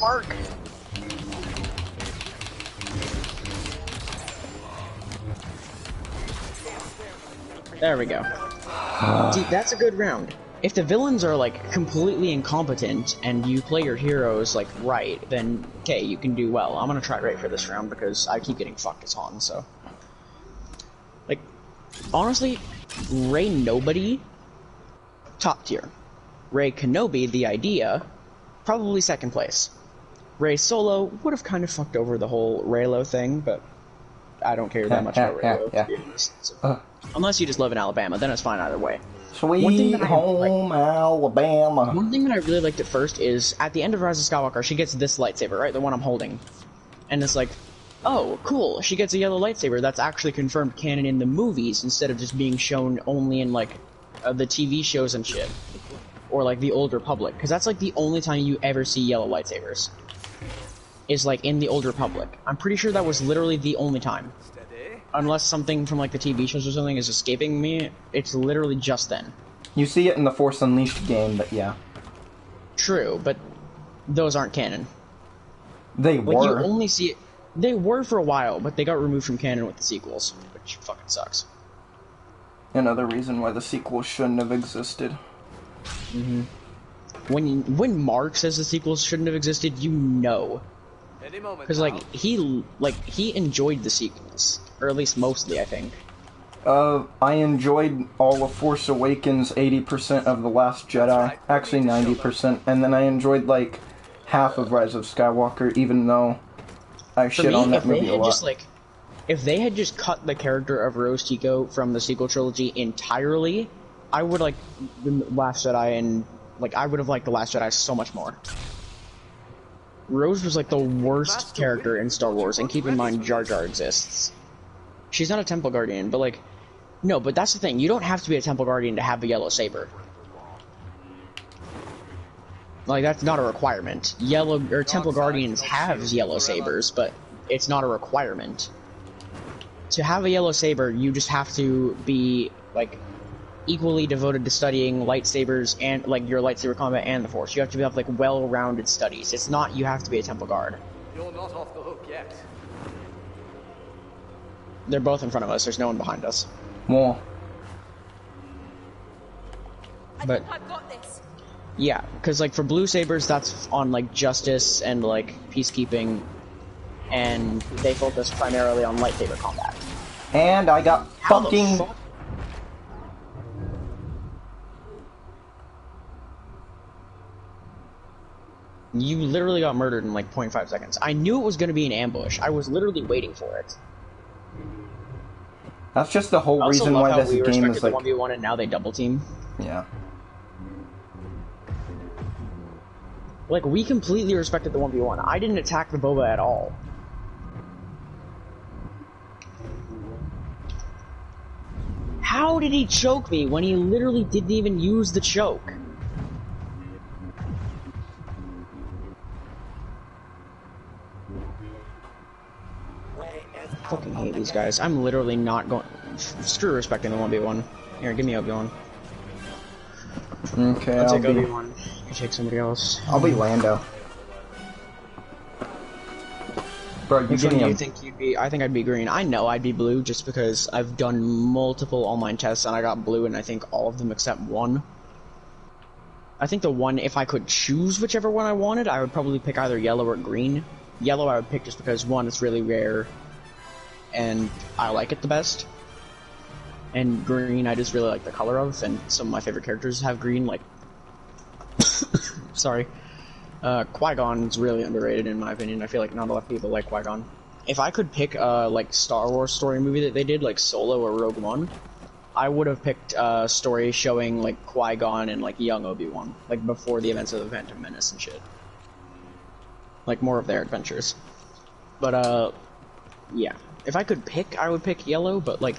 Mark! There we go. See, that's a good round. If the villains are, like, completely incompetent, and you play your heroes, like, right, then, okay, you can do well. I'm gonna try right for this round, because I keep getting fucked as Han, so... Like, honestly, Rey Nobody, top tier. Rey Kenobi, the idea, probably second place. Rey Solo would have kind of fucked over the whole Reylo thing, but I don't care that much about Reylo. So, unless you just live in Alabama, then it's fine either way. Sweet home Alabama. One thing that I really liked at first is, at the end of Rise of Skywalker, she gets this lightsaber, right? The one I'm holding. And it's like, oh, cool, she gets a yellow lightsaber. That's actually confirmed canon in the movies, instead of just being shown only in, like, the TV shows and shit. Or, like, the Old Republic. Because that's, like, the only time you ever see yellow lightsabers. Is, like, in the Old Republic. I'm pretty sure that was literally the only time. Unless something from, like, the TV shows or something is escaping me, it's literally just then. You see it in the Force Unleashed game, but yeah. True, but those aren't canon. They were. Like, you only see it... They were for a while, but they got removed from canon with the sequels, which fucking sucks. Another reason why the sequels shouldn't have existed. Mm-hmm. When Mark says the sequels shouldn't have existed, you know. Because, like, he enjoyed the sequels. Or at least mostly, I think. I enjoyed all of Force Awakens, 80% of The Last Jedi. Actually, 90%. And then I enjoyed, like, half of Rise of Skywalker, even though I shit on that movie a lot. Just, like, if they had just cut the character of Rose Tico from the sequel trilogy entirely, I would like The Last Jedi, and, like, I would have liked The Last Jedi so much more. Rose was, like, the worst character in Star Wars, and keep in mind, Jar Jar exists. She's not a Temple Guardian, but, like, no, but that's the thing, you don't have to be a Temple Guardian to have a yellow saber. Like, that's not a requirement. Temple Guardians have yellow sabers, but it's not a requirement. To have a yellow saber, you just have to be, like, equally devoted to studying lightsabers and, like, your lightsaber combat and the Force. You have to have, like, well-rounded studies. It's not you have to be a Temple Guard. You're not off the hook yet. They're both in front of us. There's no one behind us. More. But I've got this. yeah, because, like, for blue sabers, that's on, like, justice and, like, peacekeeping, and they focus primarily on lightsaber combat. And I got fucking... You literally got murdered in, like, 0.5 seconds. I knew it was going to be an ambush. I was literally waiting for it. That's just the whole I also reason love why how this we game respected is the like... 1v1 and now they double team. Yeah. Like, we completely respected the 1v1. I didn't attack the boba at all. How did he choke me when he literally didn't even use the choke? I fucking hate these guys. I'm literally not going... Screw respecting the 1v1. Here, give me Obi-Wan. Okay, I'll take Obi-Wan. You take somebody else. I'll be Lando. Bro, you Which give one me do you a... think you'd be? I think I'd be green. I know I'd be blue just because I've done multiple online tests and I got blue and I think all of them except one. I think the one, if I could choose whichever one I wanted, I would probably pick either yellow or green. Yellow I would pick just because, one, it's really rare and I like it the best. And green I just really like the color of, and some of my favorite characters have green, like... Sorry. Qui-Gon is really underrated in my opinion. I feel like not a lot of people like Qui-Gon. If I could pick a like Star Wars story movie that they did, like Solo or Rogue One, I would have picked a story showing like Qui-Gon and like young Obi-Wan, like before the events of the Phantom Menace and shit. Like more of their adventures. But yeah. If I could pick, I would pick yellow, but like,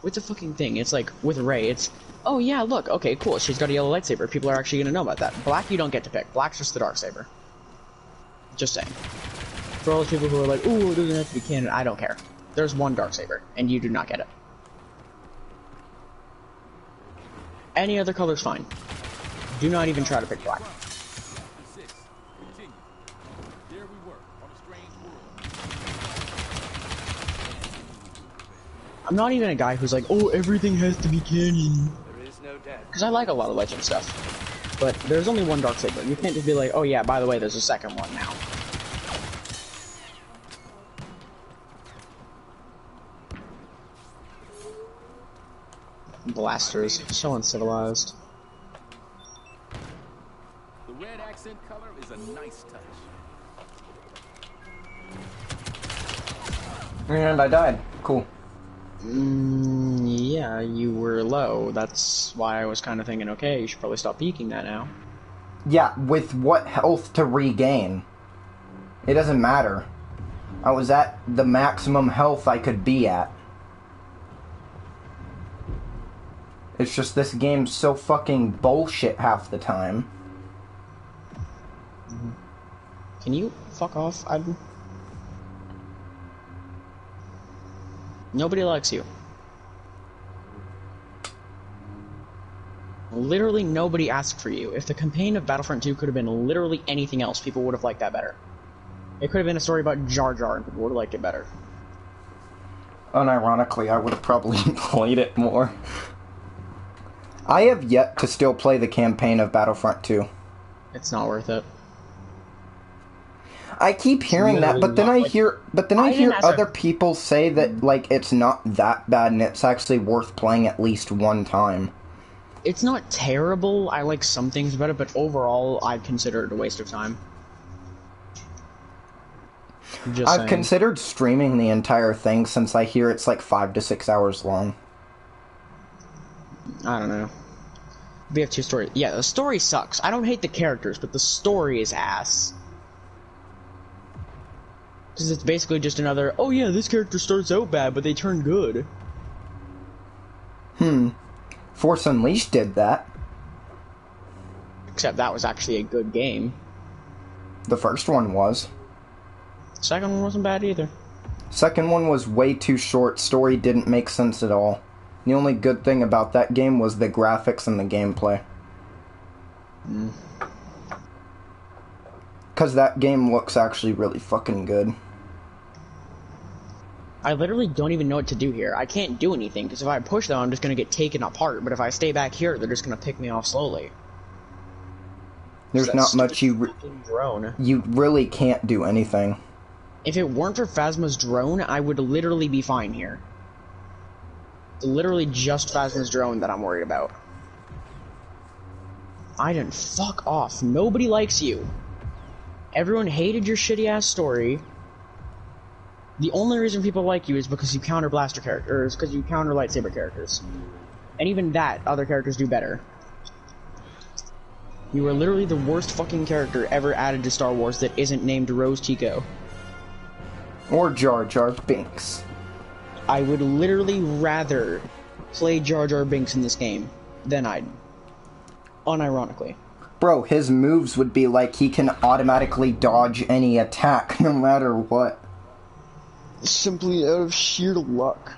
what's the fucking thing? It's like with Rey, it's, oh yeah, look, okay, cool, she's got a yellow lightsaber. People are actually gonna know about that. Black, you don't get to pick. Black's just the dark saber. Just saying. For all those people who are like, ooh, it doesn't have to be canon, I don't care. There's one dark saber, and you do not get it. Any other color's fine. Do not even try to pick black. I'm not even a guy who's like, oh, everything has to be canon. There is no death. Because I like a lot of Legend stuff. But there's only one Darksaber. You can't just be like, oh yeah, by the way, there's a second one now. Blasters. So uncivilized. The red accent color is a nice touch. And I died. Cool. Yeah, you were low. That's why I was kind of thinking, okay, you should probably stop peeking that now. Yeah, with what health to regain? It doesn't matter. I was at the maximum health I could be at. It's just this game's so fucking bullshit half the time. Can you fuck off? Nobody likes you. Literally nobody asked for you. If the campaign of Battlefront 2 could have been literally anything else, people would have liked that better. It could have been a story about Jar Jar and people would have liked it better. Unironically, I would have probably played it more. I have yet to still play the campaign of Battlefront 2. It's not worth it. I keep hearing that, but then I hear other her. people say that like it's not that bad and it's actually worth playing at least one time. It's not terrible. I like some things about it, but overall, I'd consider it a waste of time. I've considered streaming the entire thing since I hear it's like 5 to 6 hours long. I don't know. We have two stories. Yeah, the story sucks. I don't hate the characters, but the story is ass. Because it's basically just another, oh yeah, this character starts out bad, but they turn good. Force Unleashed did that. Except that was actually a good game. The first one was. Second one wasn't bad either. Second one was way too short. Story didn't make sense at all. The only good thing about that game was the graphics and the gameplay. Because that game looks actually really fucking good. I literally don't even know what to do here. I can't do anything, because if I push them, I'm just going to get taken apart. But if I stay back here, they're just going to pick me off slowly. There's not much you really can't do anything. If it weren't for Phasma's drone, I would literally be fine here. It's literally just Phasma's drone that I'm worried about. Aiden, fuck off. Nobody likes you. Everyone hated your shitty-ass story. The only reason people like you is because you counter blaster characters, because you counter lightsaber characters. And even that, other characters do better. You are literally the worst fucking character ever added to Star Wars that isn't named Rose Tico. Or Jar Jar Binks. I would literally rather play Jar Jar Binks in this game than Iden. Unironically. Bro, his moves would be like he can automatically dodge any attack no matter what. Simply out of sheer luck.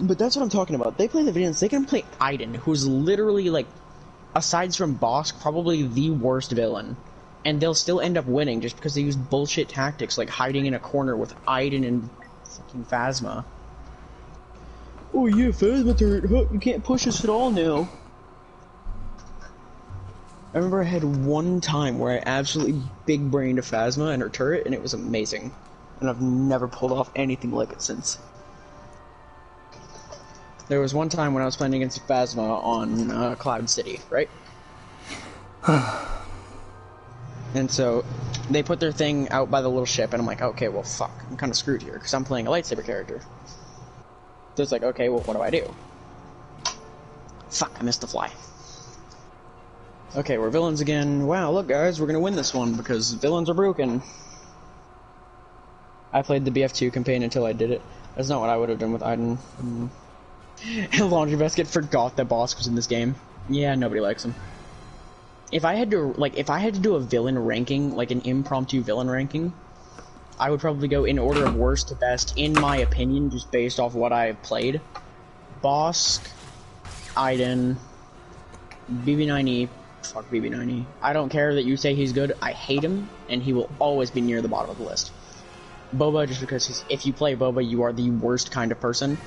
But that's what I'm talking about. They play the villains, they can play Iden, who's literally, like, aside from Bosk, probably the worst villain. And they'll still end up winning just because they use bullshit tactics like hiding in a corner with Iden and fucking Phasma. Oh yeah, Phasma turret, huh, you can't push us at all now. I remember I had one time where I absolutely big-brained a Phasma and her turret, and it was amazing. And I've never pulled off anything like it since. There was one time when I was playing against Phasma on Cloud City, right? And so, they put their thing out by the little ship, and I'm like, okay, well fuck, I'm kinda screwed here, because I'm playing a lightsaber character. So it's like, okay, well what do? Fuck, I missed the fly. Okay, we're villains again. Wow, look guys, we're gonna win this one, because villains are broken. I played the BF2 campaign until I did it. That's not what I would have done with Iden. Laundry Basket forgot that Bosk was in this game. Yeah, nobody likes him. If I had to do a villain ranking, like an impromptu villain ranking, I would probably go in order of worst to best, in my opinion, just based off what I've played. Bosk, Iden, BB9E, fuck BB9E. I don't care that you say he's good, I hate him, and he will always be near the bottom of the list. Boba, just because if you play Boba, you are the worst kind of person.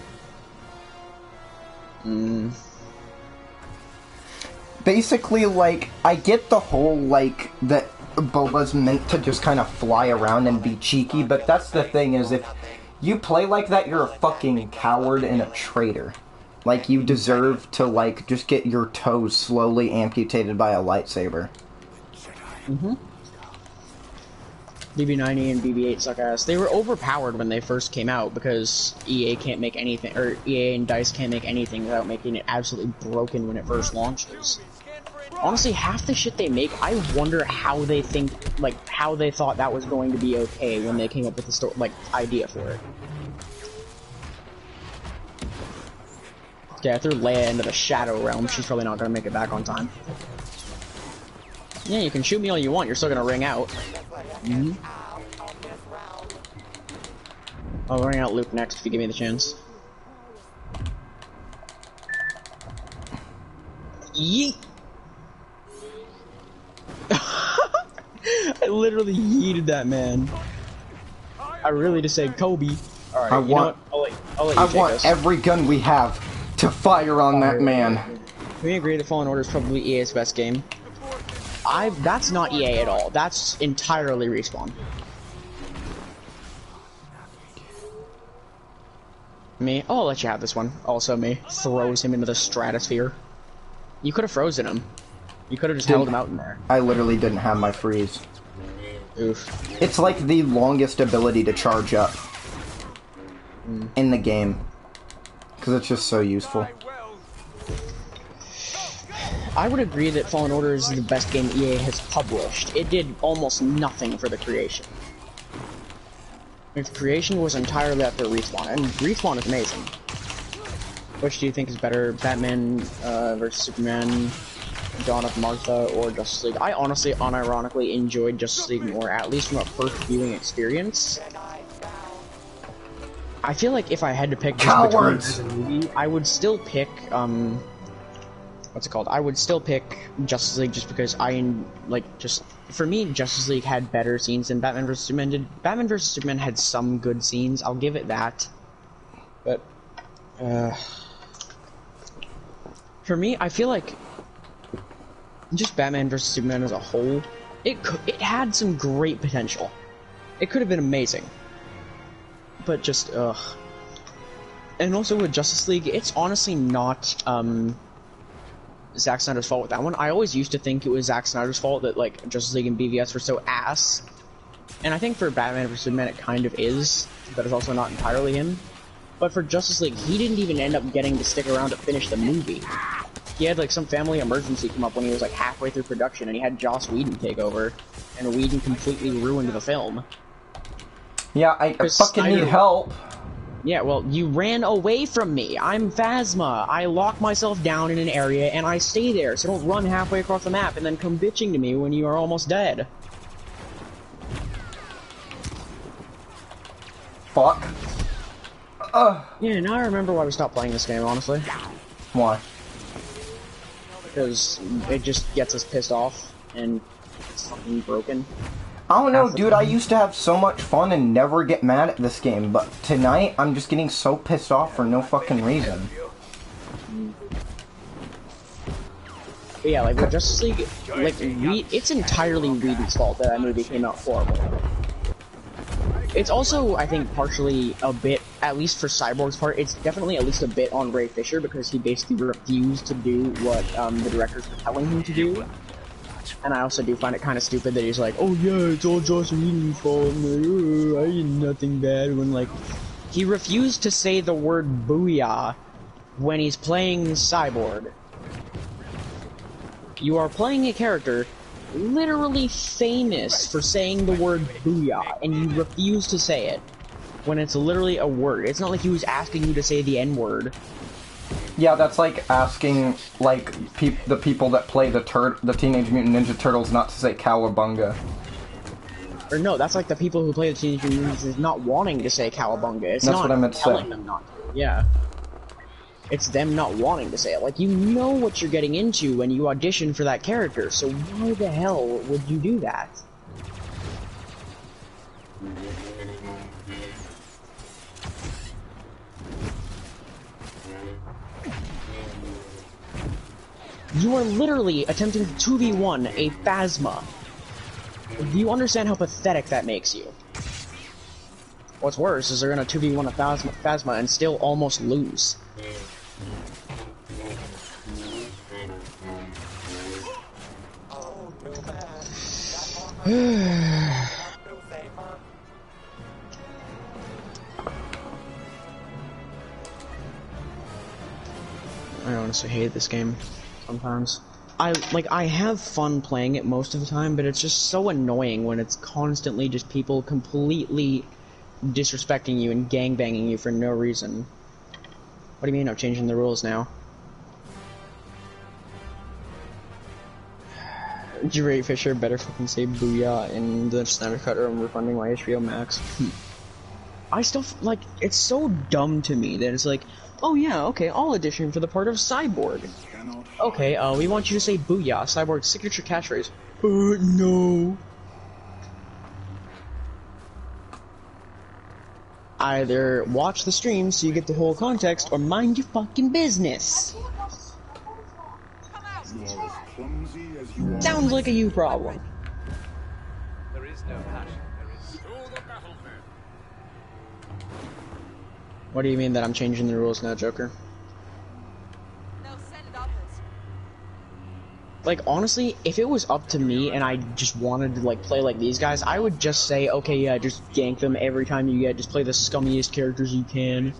Basically, like, I get the whole, like, that Boba's meant to just kind of fly around and be cheeky, but that's the thing is, if you play like that, you're a fucking coward and a traitor. Like, you deserve to, like, just get your toes slowly amputated by a lightsaber. BB9E and BB8 suck ass. They were overpowered when they first came out because EA can't make anything, or EA and DICE can't make anything without making it absolutely broken when it first launches. Honestly, half the shit they make, I wonder how they think, like, how they thought that was going to be okay when they came up with the idea for it. Okay, I threw Leia into the Shadow Realm. She's probably not gonna make it back on time. Yeah, you can shoot me all you want, you're still gonna ring out. I'll ring out Luke next if you give me the chance. Yeet! I literally yeeted that man. I really just said Kobe. Alright, I want every gun we have to fire on that man. Can we agree that Fallen Order is probably EA's best game? That's not EA at all. That's entirely Respawn. Me? Oh, I'll let you have this one. Also me. Throws him into the stratosphere. You could have frozen him. You could have just held him out in there. I literally didn't have my freeze. Oof. It's like the longest ability to charge up in the game. Because it's just so useful. I would agree that Fallen Order is the best game EA has published. It did almost nothing for the creation. Its creation was entirely after Respawn, and Respawn is amazing. Which do you think is better, Batman vs Superman, Dawn of Martha, or Justice League? I honestly, unironically, enjoyed Justice League more, at least from a first viewing experience. I feel like if I had to pick just between the movie, I would still pick, what's it called? I would still pick Justice League just because for me, Justice League had better scenes than Batman vs Superman did. Batman vs Superman had some good scenes, I'll give it that. But, for me, I feel like just Batman vs Superman as a whole, it had some great potential. It could have been amazing. But just, And also with Justice League, it's honestly not, Zack Snyder's fault with that one. I always used to think it was Zack Snyder's fault that, like, Justice League and BVS were so ass. And I think for Batman vs Superman it kind of is, but it's also not entirely him. But for Justice League, he didn't even end up getting to stick around to finish the movie. He had like some family emergency come up when he was like halfway through production, and he had Joss Whedon take over, and Whedon completely ruined the film. Yeah, I fucking need help. Yeah, well, you ran away from me. I'm Phasma. I lock myself down in an area, and I stay there, so don't run halfway across the map and then come bitching to me when you are almost dead. Fuck. Yeah, now I remember why we stopped playing this game, honestly. Why? Because it just gets us pissed off, and it's fucking broken. I don't know, dude, I used to have so much fun and never get mad at this game, but tonight, I'm just getting so pissed off for no fucking reason. But yeah, like, with Justice League, like, it's entirely Whedon's fault that movie came out horrible. It's also, I think, partially a bit, at least for Cyborg's part, it's definitely at least a bit on Ray Fisher, because he basically refused to do what the directors were telling him to do. And I also do find it kind of stupid that he's like, oh yeah, it's all Joss Whedon's fault, and like, I did nothing bad, when like, he refused to say the word booyah when he's playing Cyborg. You are playing a character literally famous for saying the word booyah, and you refuse to say it when it's literally a word. It's not like he was asking you to say the N-word. Yeah, that's like asking, like, the people that play the Teenage Mutant Ninja Turtles not to say cowabunga. Or no, that's like the people who play the Teenage Mutant Ninja Turtles not wanting to say cowabunga. It's that's not what I meant to telling say. them not to. Yeah. It's them not wanting to say it. Like, you know what you're getting into when you audition for that character, so why the hell would you do that? You are literally attempting to 2v1 a Phasma. Do you understand how pathetic that makes you? What's worse is they're gonna 2v1 a Phasma and still almost lose. I honestly hate this game sometimes. I have fun playing it most of the time, but it's just so annoying when it's constantly just people completely disrespecting you and gangbanging you for no reason. What do you mean I'm changing the rules now? Ray Fisher better fucking say booyah in the Snyder Cut or I'm refunding my HBO Max. I still, like, it's so dumb to me that it's like, oh yeah, okay, I'll audition for the part of Cyborg. Okay, we want you to say booyah, Cyborg's signature catchphrase. No. Either watch the stream so you get the whole context, or mind your fucking business. Sounds like a you problem. There is no passion. There is. What do you mean that I'm changing the rules now, Joker? Like, honestly, if it was up to me and I just wanted to, like, play like these guys, I would just say, okay, yeah, just gank them every time you get, just play the scummiest characters you can.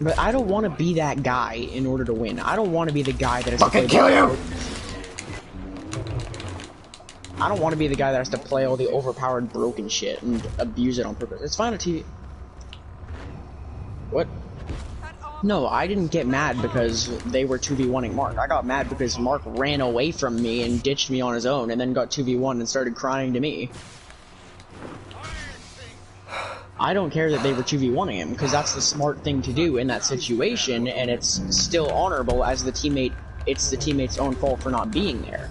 But I don't want to be that guy in order to win. I don't want to be the guy that has to play kill you! I don't want to be the guy that has to play all the overpowered broken shit and abuse it on purpose. It's fine to What? No, I didn't get mad because they were 2v1ing Mark. I got mad because Mark ran away from me and ditched me on his own and then got 2v1 and started crying to me. I don't care that they were 2v1ing him, because that's the smart thing to do in that situation, and it's still honorable as the teammate. It's the teammate's own fault for not being there.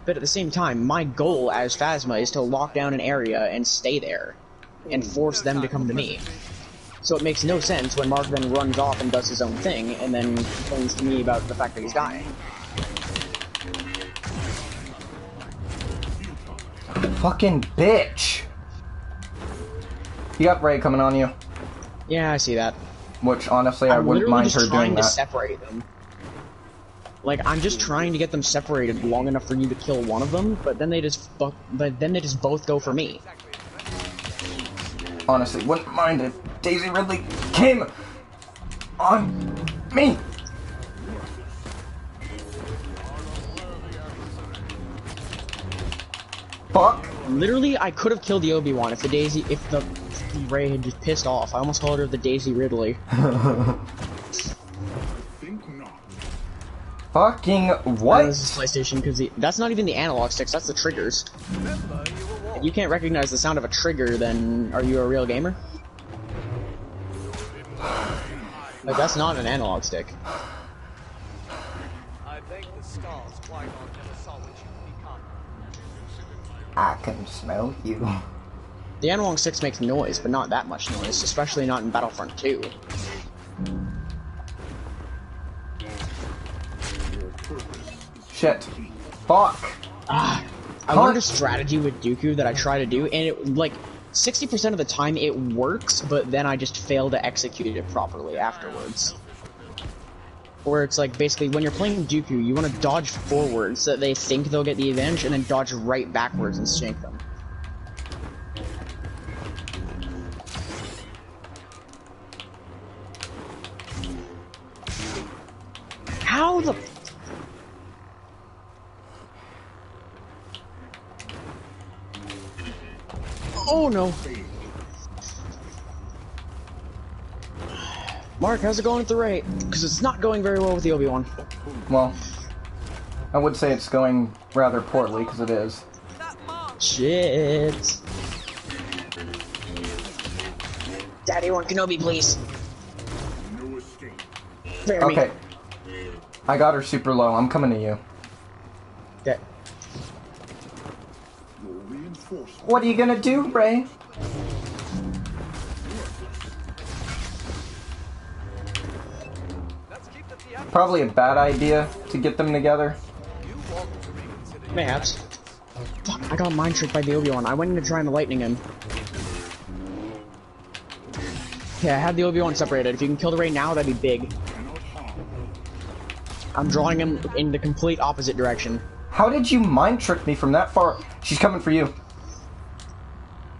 But at the same time, my goal as Phasma is to lock down an area and stay there, and force them to come to me. So it makes no sense when Mark then runs off and does his own thing, and then complains to me about the fact that he's dying. Fucking bitch! You got Ray coming on you. Yeah, I see that. Which, honestly, I wouldn't mind her doing that. I'm literally just trying to separate them. Like, I'm just trying to get them separated long enough for you to kill one of them, but then they just both go for me. Honestly, wouldn't mind if Daisy Ridley came on me. Fuck. Literally, I could have killed the Obi-Wan if the Rey had just pissed off. I almost called her the Daisy Ridley. Fucking what? This is PlayStation, because that's not even the analog sticks, that's the triggers. If you can't recognize the sound of a trigger, then are you a real gamer? Like, that's not an analog stick. I think the stars quite on never saw what you become. I can smell you. The analog sticks make noise, but not that much noise, especially not in Battlefront 2. Shit. Fuck. I learned a strategy with Dooku that I try to do, and it, like, 60% of the time it works, but then I just fail to execute it properly afterwards. Where it's like, basically, when you're playing Dooku, you want to dodge forward so that they think they'll get the advantage, and then dodge right backwards and shank them. How the... Oh no. Mark, how's it going at the rate? Because it's not going very well with the Obi-Wan. Well, I would say it's going rather poorly, because it is. Shit. Daddy, want Kenobi, please. Okay. I got her super low. I'm coming to you. Okay. What are you gonna do, Ray? Probably a bad idea to get them together. Mayhaps. Fuck, I got mind tricked by the Obi-Wan. I went in to try and lightning him. Okay, I have the Obi-Wan separated. If you can kill the Rey now, that'd be big. I'm drawing him in the complete opposite direction. How did you mind trick me from that far? She's coming for you.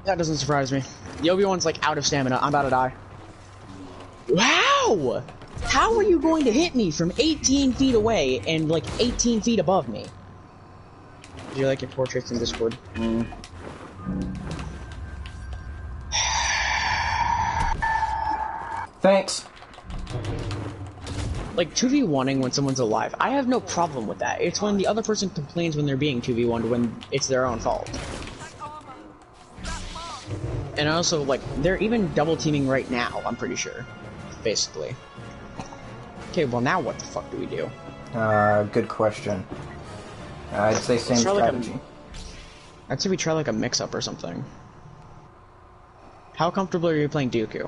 That doesn't surprise me. The Obi-Wan's like out of stamina. I'm about to die. Wow! How are you going to hit me from 18 feet away and like 18 feet above me? Do you like your portraits in Discord? Thanks. Like 2v1ing when someone's alive, I have no problem with that. It's when the other person complains when they're being 2v1'd when it's their own fault. And also, like, they're even double teaming right now, I'm pretty sure. Basically. Okay, well now what the fuck do we do? Good question. I'd say same strategy. I'd say we try like a mix-up or something. How comfortable are you playing Dooku?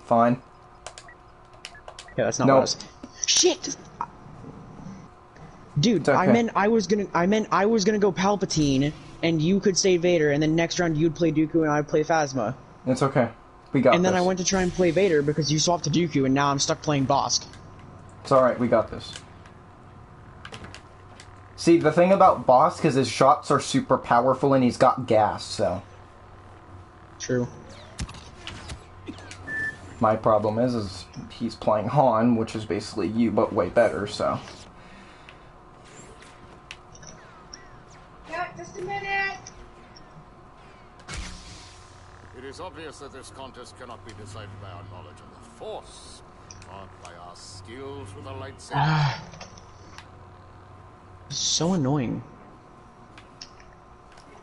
Fine. Yeah, that's not what I was... Shit! Dude, okay. I meant I was gonna go Palpatine, and you could say Vader, and then next round you'd play Dooku and I'd play Phasma. It's okay. We got this. And then I went to try and play Vader because you swapped to Dooku, and now I'm stuck playing Bosk. It's alright, we got this. See, the thing about Bosk is his shots are super powerful and he's got gas, so... True. My problem is he's playing Han, which is basically you, but way better, so... Yeah, just a minute! It is obvious that this contest cannot be decided by our knowledge of the Force, but by our skills with the lightsaber. So annoying.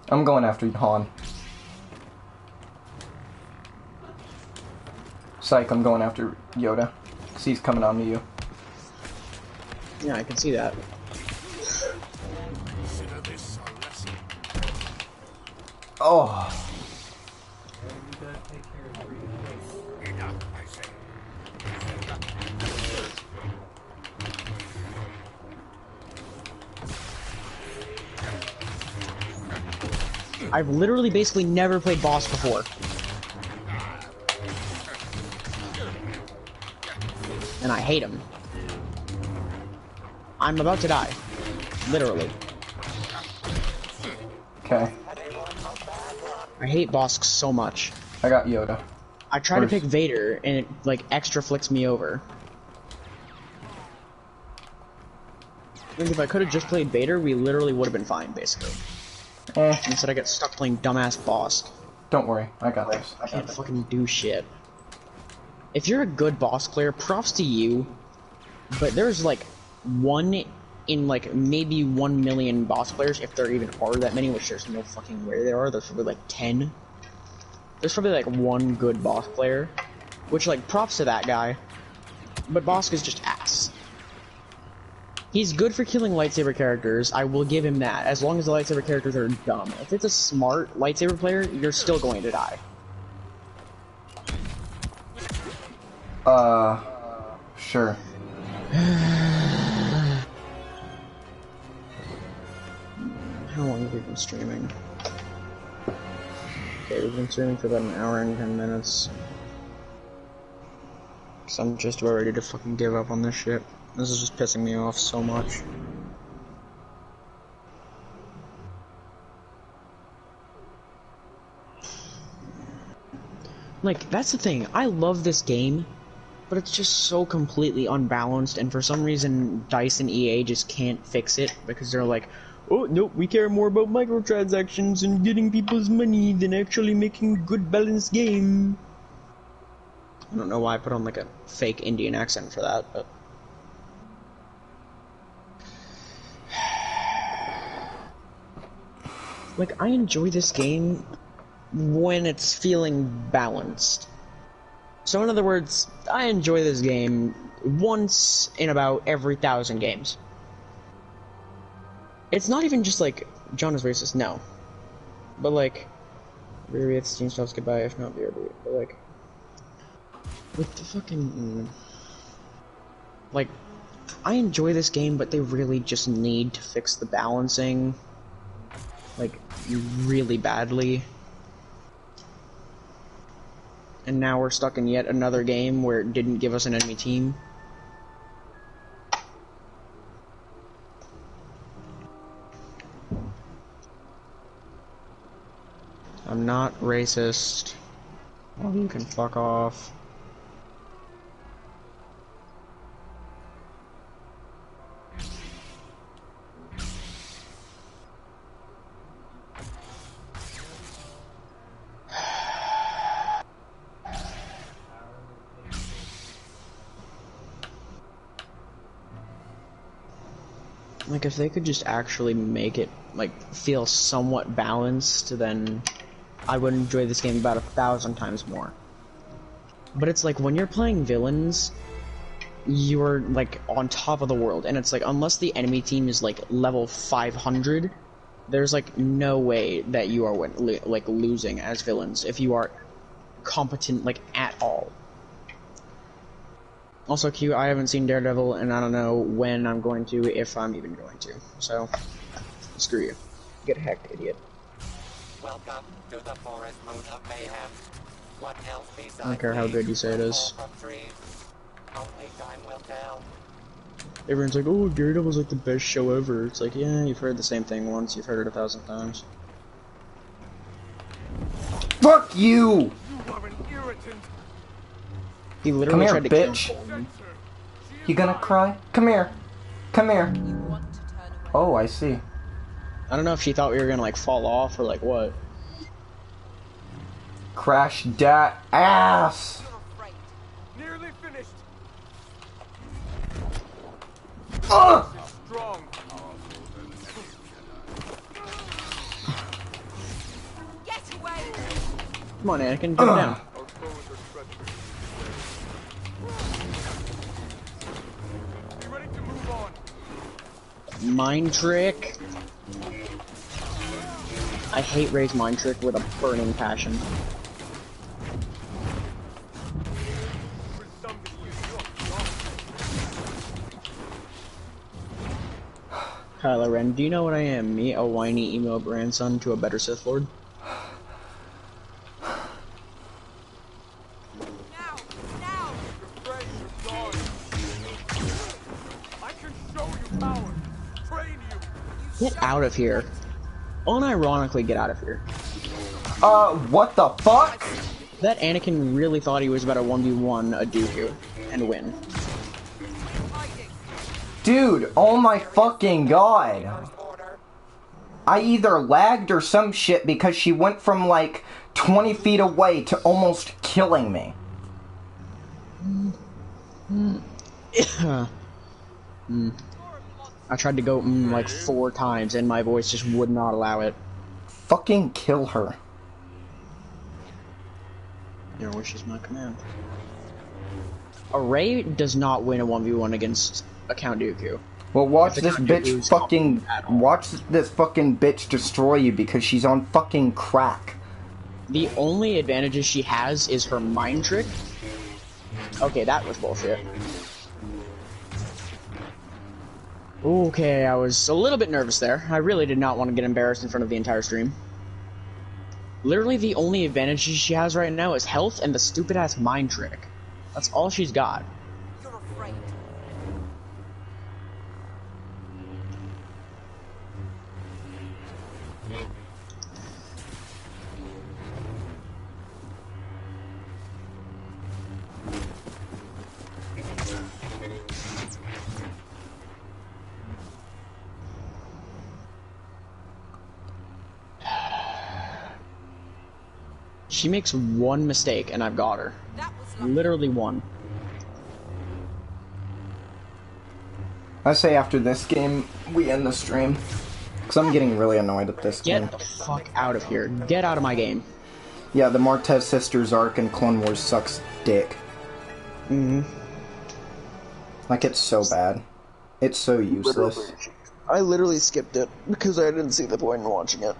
I'm going after Han. Psych, I'm going after Yoda. Because he's coming on to you. Yeah, I can see that. Oh. I've literally basically never played Bosk before. And I hate him. I'm about to die. Literally. Okay. I hate Bosk so much. I got Yoda. I try to pick Vader, and it, like, extra flicks me over. I think if I could have just played Vader, we literally would have been fine, basically. Instead I get stuck playing dumbass Bosk. Don't worry, I got this. I can't fucking do shit. If you're a good Bosk player, props to you. But there's like one in like maybe 1 million Bosk players, if there even are that many, which there's no fucking way there are. There's probably like 10. There's probably like one good Bosk player, which like props to that guy. But Bosk is just ass. He's good for killing lightsaber characters, I will give him that, as long as the lightsaber characters are dumb. If it's a smart lightsaber player, you're still going to die. Sure. How long have we been streaming? Okay, we've been streaming for about an hour and 10 minutes. So I'm just about ready to fucking give up on this shit. This is just pissing me off so much. Like, that's the thing. I love this game, but it's just so completely unbalanced, and for some reason, DICE and EA just can't fix it, because they're like, oh, nope, we care more about microtransactions and getting people's money than actually making a good balanced game. I don't know why I put on, like, a fake Indian accent for that, but... Like, I enjoy this game when it's feeling balanced. So in other words, I enjoy this game once in about every 1,000 games. It's not even just like, John is racist, no. But like, BRB Steam stops goodbye, if not BRB, but like, with the fucking, like, I enjoy this game, but they really just need to fix the balancing, like, really badly. And now we're stuck in yet another game where it didn't give us an enemy team. I'm not racist. Well, you can fuck off. Like, if they could just actually make it, like, feel somewhat balanced, then I would enjoy this game about 1,000 times more. But it's like, when you're playing villains, you're, like, on top of the world, and it's like, unless the enemy team is, like, level 500, there's, like, no way that you are, like, losing as villains if you are competent, like, at all. Also, Q, I haven't seen Daredevil, and I don't know when I'm going to, if I'm even going to. So, screw you. Get hacked, idiot. Welcome to the forest moon of mayhem. What else besides I don't care how good you say it is. Only time will tell. Everyone's like, oh, Daredevil's like the best show ever. It's like, yeah, you've heard the same thing once, you've heard it 1,000 times. Fuck you! You are an irritant. He literally Come here, tried to bitch. kill him. You gonna cry? Come here. Come here. Oh, I see. I don't know if she thought we were gonna, like, fall off or, like, what. Crash dat ass! Nearly finished. Ugh! Strong. Get away! Come on, Anakin, jump down. Our foes are treacherous. Be ready to move on. Mind trick. I hate Rey's mind trick with a burning passion. With something you do. Kylo Ren, do you know what I am? Me, a whiny emo grandson to a better Sith Lord? Now! Your friends are gone. I can show you power. Get out of here. Unironically, get out of here. What the fuck? That Anakin really thought he was about to 1v1 a Dooku and win. Dude, oh my fucking god. I either lagged or some shit because she went from like 20 feet away to almost killing me. I tried to go like 4 times and my voice just would not allow it. Fucking kill her. Your wish is my command. A Rey does not win a 1v1 against a Count Dooku. Well, watch If the this Count bitch Dooku's fucking... at all. Watch this fucking bitch destroy you because she's on fucking crack. The only advantages she has is her mind trick. Okay, that was bullshit. Okay, I was a little bit nervous there. I really did not want to get embarrassed in front of the entire stream. Literally the only advantages she has right now is health and the stupid-ass mind trick. That's all she's got. You're afraid. She makes one mistake and I've got her. That was lucky. Literally one. I say after this game, we end the stream. Because I'm getting really annoyed at this game. Get the fuck out of here. Get out of my game. Yeah, the Martez Sisters arc in Clone Wars sucks dick. Like, it's so bad. It's so useless. I literally skipped it because I didn't see the point in watching it.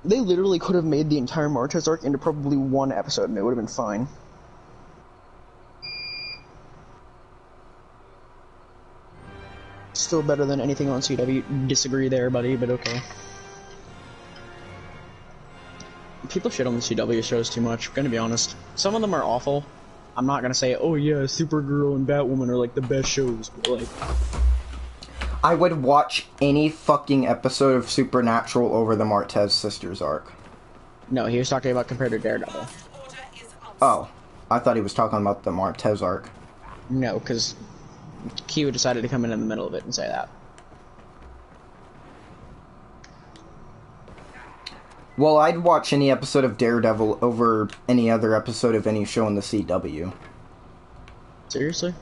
They literally could have made the entire Martez arc into probably one episode and it would have been fine. Still better than anything on CW. Disagree there, buddy, but okay. People shit on the CW shows too much, gonna be honest. Some of them are awful. I'm not gonna say, oh yeah, Supergirl and Batwoman are like the best shows, but like... I would watch any fucking episode of Supernatural over the Martez Sisters arc. No, he was talking about compared to Daredevil. Oh, I thought he was talking about the Martez arc. No, because Q decided to come in the middle of it and say that. Well, I'd watch any episode of Daredevil over any other episode of any show in the CW. Seriously?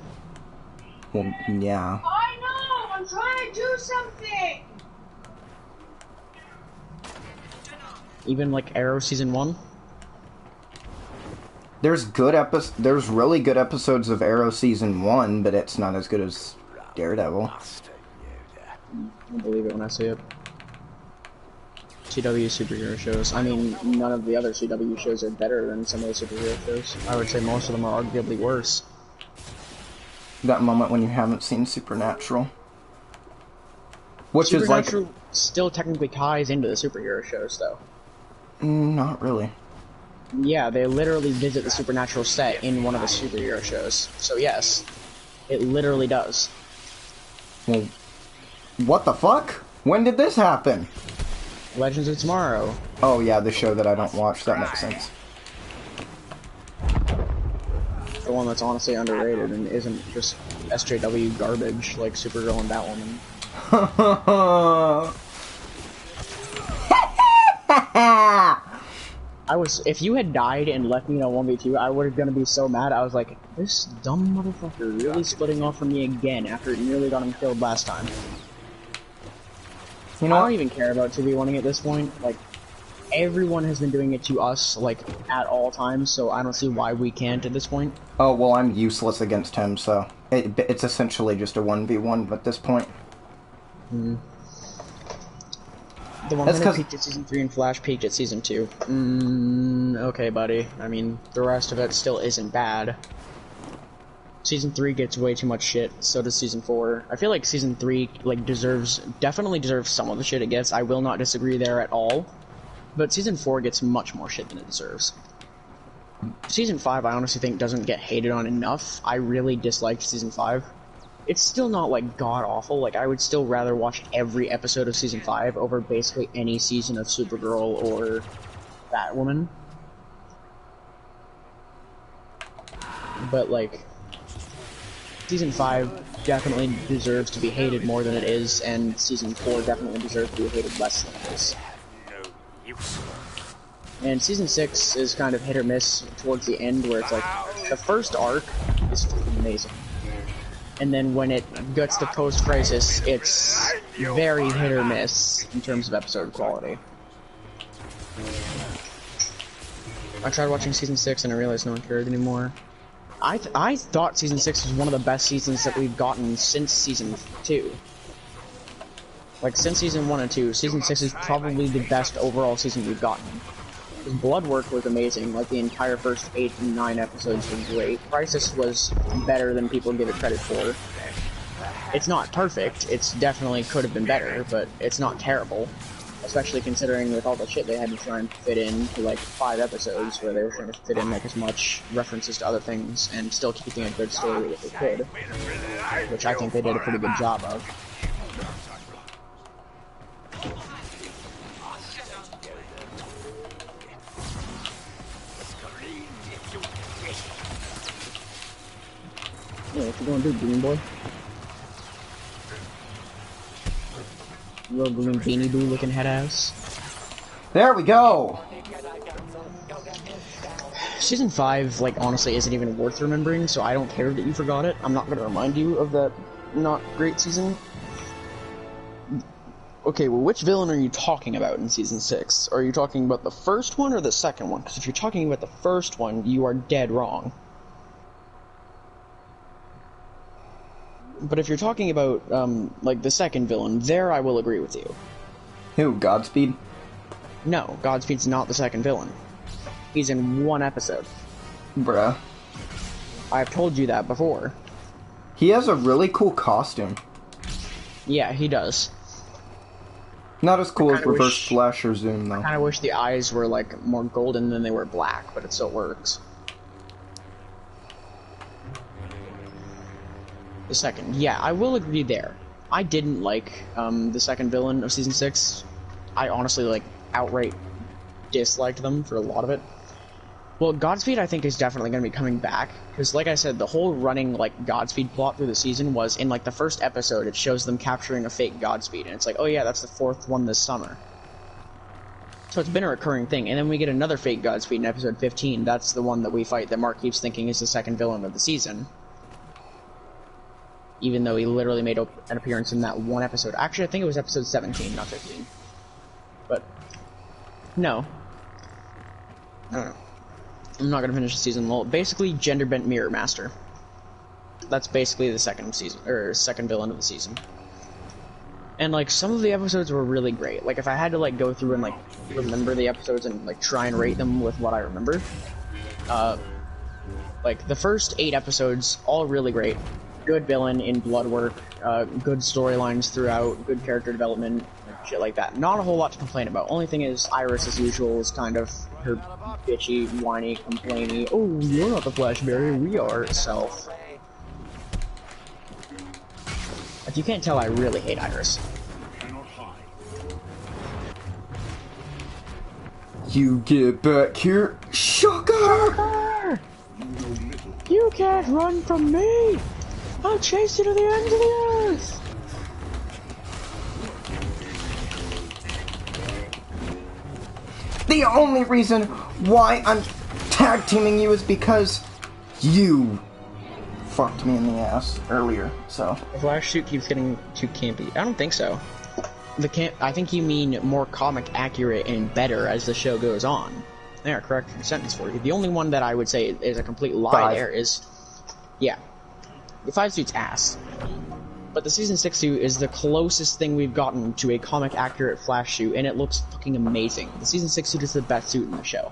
Well, yeah. I know! I'm trying to do something! Even like Arrow Season 1? There's really good episodes of Arrow Season 1, but it's not as good as Daredevil. I don't believe it when I see it. CW superhero shows. I mean, none of the other CW shows are better than some of the superhero shows. I would say most of them are arguably worse. That moment when you haven't seen Supernatural. Which is like... Supernatural still technically ties into the superhero shows, though. Not really. Yeah, they literally visit the Supernatural set in one of the superhero shows. So yes, it literally does. Well, what the fuck? When did this happen? Legends of Tomorrow. Oh yeah, the show that I don't watch, that makes sense. The one that's honestly underrated and isn't just SJW garbage like Supergirl and Batwoman. If you had died and left me in a 1v2, I would have gonna be so mad. I was like, this dumb motherfucker really splitting off from me again after it nearly got him killed last time. You know I what? don't even care about 2v1ing at this point. Like, everyone has been doing it to us, like, at all times, so I don't see why we can't at this point. Oh, well, I'm useless against him, so... It's essentially just a 1v1 at this point. The That's 100 'cause- peaked at Season 3 and Flash peaked at Season 2. Okay, buddy. I mean, the rest of it still isn't bad. Season 3 gets way too much shit, so does Season 4. I feel like Season 3, like, definitely deserves some of the shit it gets. I will not disagree there at all. But Season 4 gets much more shit than it deserves. Season 5, I honestly think, doesn't get hated on enough. I really disliked Season 5. it's still not, like, god-awful. Like, I would still rather watch every episode of Season 5 over basically any season of Supergirl or Batwoman. But, like, Season 5 definitely deserves to be hated more than it is, and Season 4 definitely deserves to be hated less than it is. And Season 6 is kind of hit or miss towards the end, where it's like, the first arc is fucking amazing. And then when it gets to post-crisis, it's very hit or miss in terms of episode quality. I tried watching Season 6 and I realized no one cared anymore. I thought Season 6 was one of the best seasons that we've gotten since Season 2. Like, since Season 1 and 2, Season 6 is probably the best overall season we've gotten. His blood work was amazing, like the entire first 8 and 9 episodes were great. Crisis was better than people give it credit for. It's not perfect, it's definitely could have been better, but it's not terrible. Especially considering with all the shit they had to try and fit in to like 5 episodes, where they were trying to fit in like as much references to other things and still keeping a good story that they could. Which I think they did a pretty good job of. Yeah, what you gonna do, Green Boy? Little green beanie boo looking head ass. There we go! Season 5, like, honestly isn't even worth remembering, so I don't care that you forgot it. I'm not gonna remind you of that not great season. Okay, well, which villain are you talking about in Season 6? Are you talking about the first one or the second one? Because if you're talking about the first one, you are dead wrong. But if you're talking about, like, the second villain, there I will agree with you. Who, Godspeed? No, Godspeed's not the second villain. He's in one episode. Bruh. I've told you that before. He has a really cool costume. Yeah, he does. Not as cool as Reverse wish- Flash or Zoom, though. I kinda wish the eyes were, like, more golden than they were black, but it still works. The second, yeah, I will agree there. I didn't like, the second villain of Season 6. I honestly, like, outright disliked them for a lot of it. Well, Godspeed, I think, is definitely going to be coming back, because, like I said, the whole running, like, Godspeed plot through the season was, in, like, the first episode, it shows them capturing a fake Godspeed, and it's like, oh yeah, that's the 4th one this summer. So it's been a recurring thing, and then we get another fake Godspeed in episode 15, that's the one that we fight that Mark keeps thinking is the second villain of the season. Even though he literally made an appearance in that one episode. Actually, I think it was episode 17, not 15. But, no. I don't know. I'm not gonna finish the season. Well, basically, Gender Bent Mirror Master. That's basically the second season, or second villain of the season. And, like, some of the episodes were really great. Like, if I had to, like, go through and, like, remember the episodes and, like, try and rate them with what I remember, like, the first 8 episodes, all really great. Good villain in blood work, good storylines throughout, good character development, shit like that. Not a whole lot to complain about. Only thing is, Iris, as usual, is kind of her bitchy, whiny, complainy, oh, you're not the Flashberry, we are, self. If you can't tell, I really hate Iris. You get back here, sugar! You can't run from me! I'll chase you to the ends of the earth! The only reason why I'm tag teaming you is because you fucked me in the ass earlier, so. The Flash suit keeps getting too campy. I don't think so. I think you mean more comic accurate and better as the show goes on. There, correct sentence for you. The only one that I would say is a complete lie 5. there is... Yeah. The 5 suit's ass. But the Season 6 suit is the closest thing we've gotten to a comic-accurate Flash suit, and it looks fucking amazing. The Season 6 suit is the best suit in the show.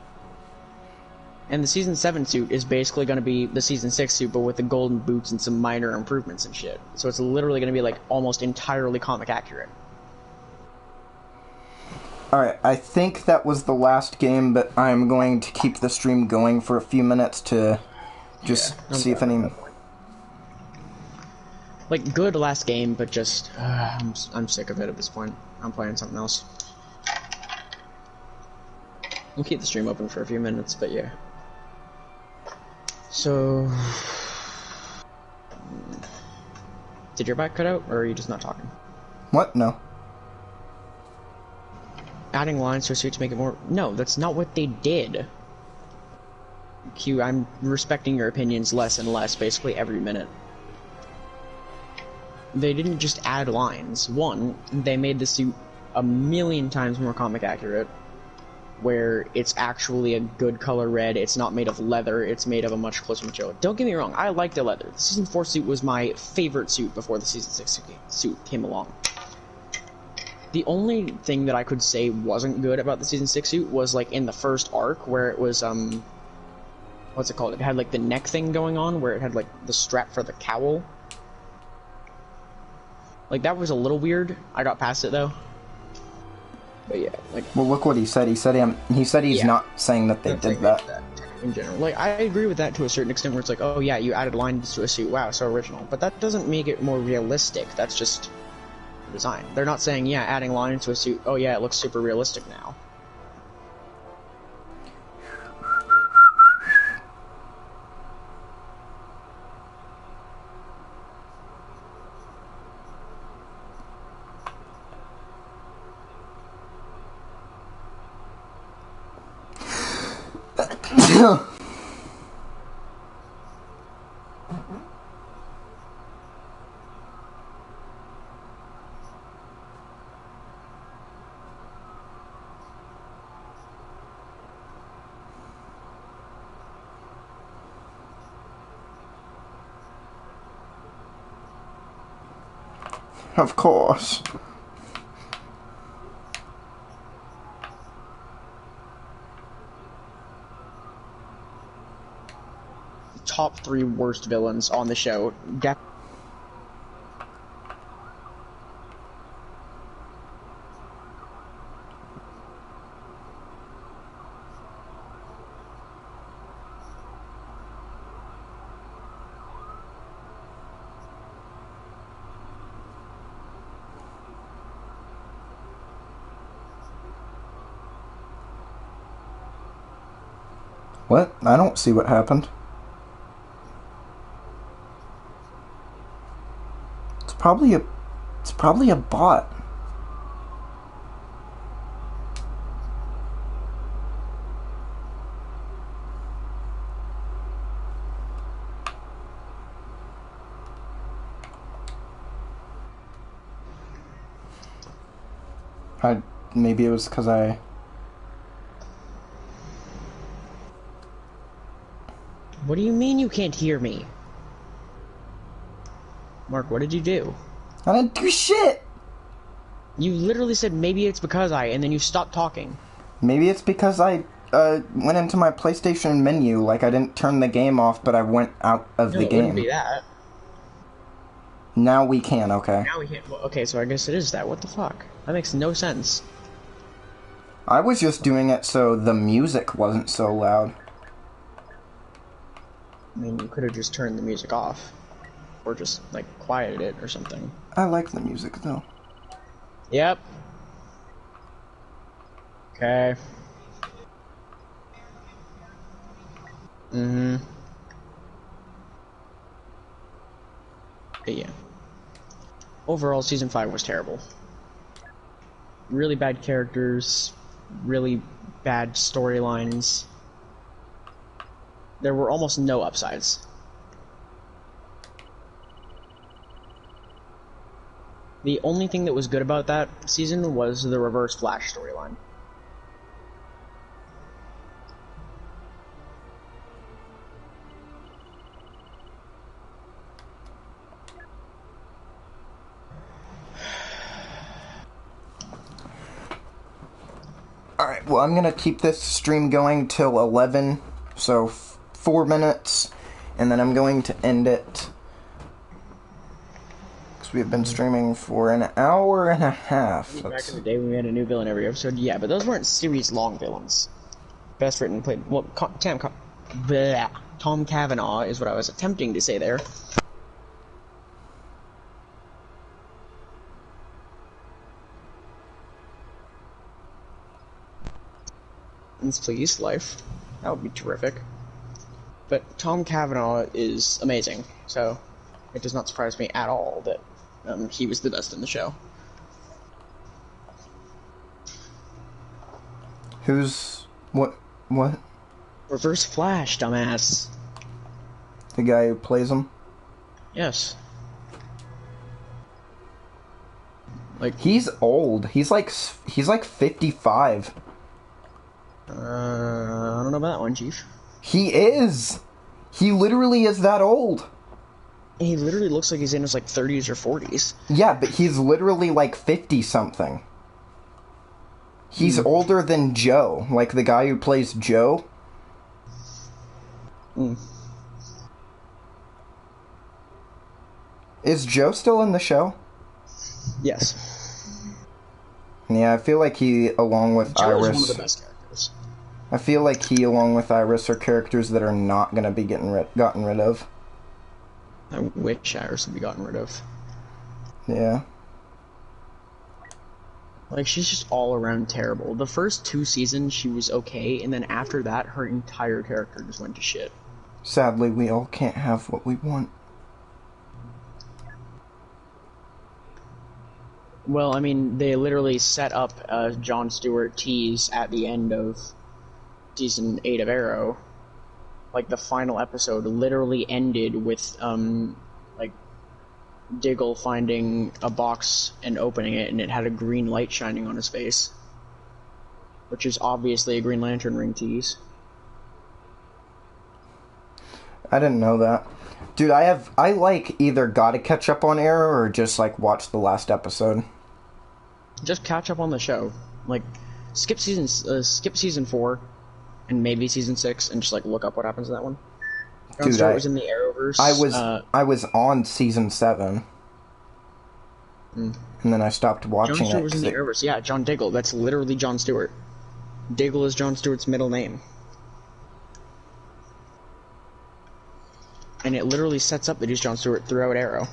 And the Season 7 suit is basically going to be the Season 6 suit, but with the golden boots and some minor improvements and shit. So it's literally going to be, like, almost entirely comic-accurate. Alright, I think that was the last game, but I'm going to keep the stream going for a few minutes to just see if any... Like, good last game, but just, I'm sick of it at this point. I'm playing something else. We'll keep the stream open for a few minutes, but yeah. So... Did your back cut out, or are you just not talking? What? No. Adding lines to a suit to make it more... No, that's not what they did. Q, I'm respecting your opinions less and less, basically every minute. They didn't just add lines. One, they made the suit a million times more comic accurate, where it's actually a good color red, it's not made of leather, it's made of a much closer material. Don't get me wrong, I like the leather. The Season 4 suit was my favorite suit before the Season 6 suit came along. The only thing that I could say wasn't good about the Season 6 suit was, like, in the first arc, where it was, what's it called? It had, like, the neck thing going on, where it had, like, the strap for the cowl. Like, that was a little weird. I got past it, though. But yeah, like... Well, look what he said. He said he's not saying that they did that. In general. Like, I agree with that to a certain extent, where it's like, oh yeah, you added lines to a suit, wow, so original. But that doesn't make it more realistic. That's just design. They're not saying, yeah, adding lines to a suit, oh yeah, it looks super realistic now. Of course. Top 3 worst villains on the show. What? I don't see what happened. It's probably a bot. Maybe it was because I... What do you mean you can't hear me? Mark, what did you do? I didn't do shit! You literally said maybe it's because and then you stopped talking. Maybe it's because I went into my PlayStation menu, like I didn't turn the game off, but I went out of the game. It wouldn't be that. Now we can, okay. Now we can. Well, okay, so I guess it is that. What the fuck? That makes no sense. I was just doing it so the music wasn't so loud. I mean, you could have just turned the music off. Or just, like, quieted it or something. I like the music, though. Yep. Okay. Mm-hmm. But yeah. Overall, Season 5 was terrible. Really bad characters, really bad storylines. There were almost no upsides. The only thing that was good about that season was the Reverse Flash storyline. Alright, well, I'm gonna keep this stream going till 11, so 4 minutes, and then I'm going to end it. Because we have been streaming for an hour and a half. Back in the day, we had a new villain every episode. Yeah, but those weren't series-long villains. Best written played. Well, Tom Cavanaugh is what I was attempting to say there. Titans, please, life. That would be terrific. But Tom Cavanaugh is amazing, so it does not surprise me at all that he was the best in the show. Who's... What? Reverse Flash, dumbass. The guy who plays him? Yes. Like, he's old. He's like 55. I don't know about that one, Chief. He is. He literally is that old. He literally looks like he's in his, like, 30s or 40s. Yeah, but he's literally, like, 50-something. He's older than Joe, like the guy who plays Joe. Is Joe still in the show? Yes. Yeah, I feel like he, along with Joe Iris... is one of the best characters. I feel like he, along with Iris, are characters that are not going to be gotten rid of. I wish Iris would be gotten rid of. Yeah. Like, she's just all around terrible. The first 2 seasons, she was okay, and then after that, her entire character just went to shit. Sadly, we all can't have what we want. Well, I mean, they literally set up a Jon Stewart tease at the end of Season 8 of Arrow. Like, the final episode literally ended with, like, Diggle finding a box and opening it, and it had a green light shining on his face. Which is obviously a Green Lantern ring tease. I didn't know that. Dude, I like either gotta catch up on Arrow or just like watch the last episode. Just catch up on the show. Like, skip season 4 and maybe season 6 and just like look up what happens in that one. Jon Stewart was in the Arrowverse. I was on season 7. And then I stopped watching Jon Stewart it. was in the Arrowverse. Yeah, John Diggle. That's literally Jon Stewart. Diggle is Jon Stewart's middle name. And it literally sets up that he's Jon Stewart throughout Arrow.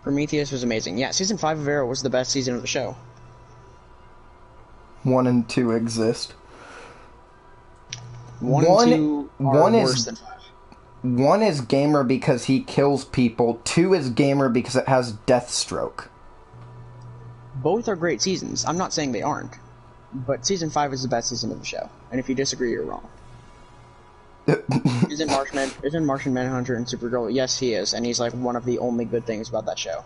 Prometheus was amazing. Yeah, season 5 of Arrow was the best season of the show. 1 and 2 exist. 1 and 2 are worse than 5. 1 is gamer because he kills people. 2 is gamer because it has Deathstroke. Both are great seasons. I'm not saying they aren't. But season 5 is the best season of the show. And if you disagree, you're wrong. Isn't Martian Manhunter and Supergirl? Yes, he is. And he's like one of the only good things about that show.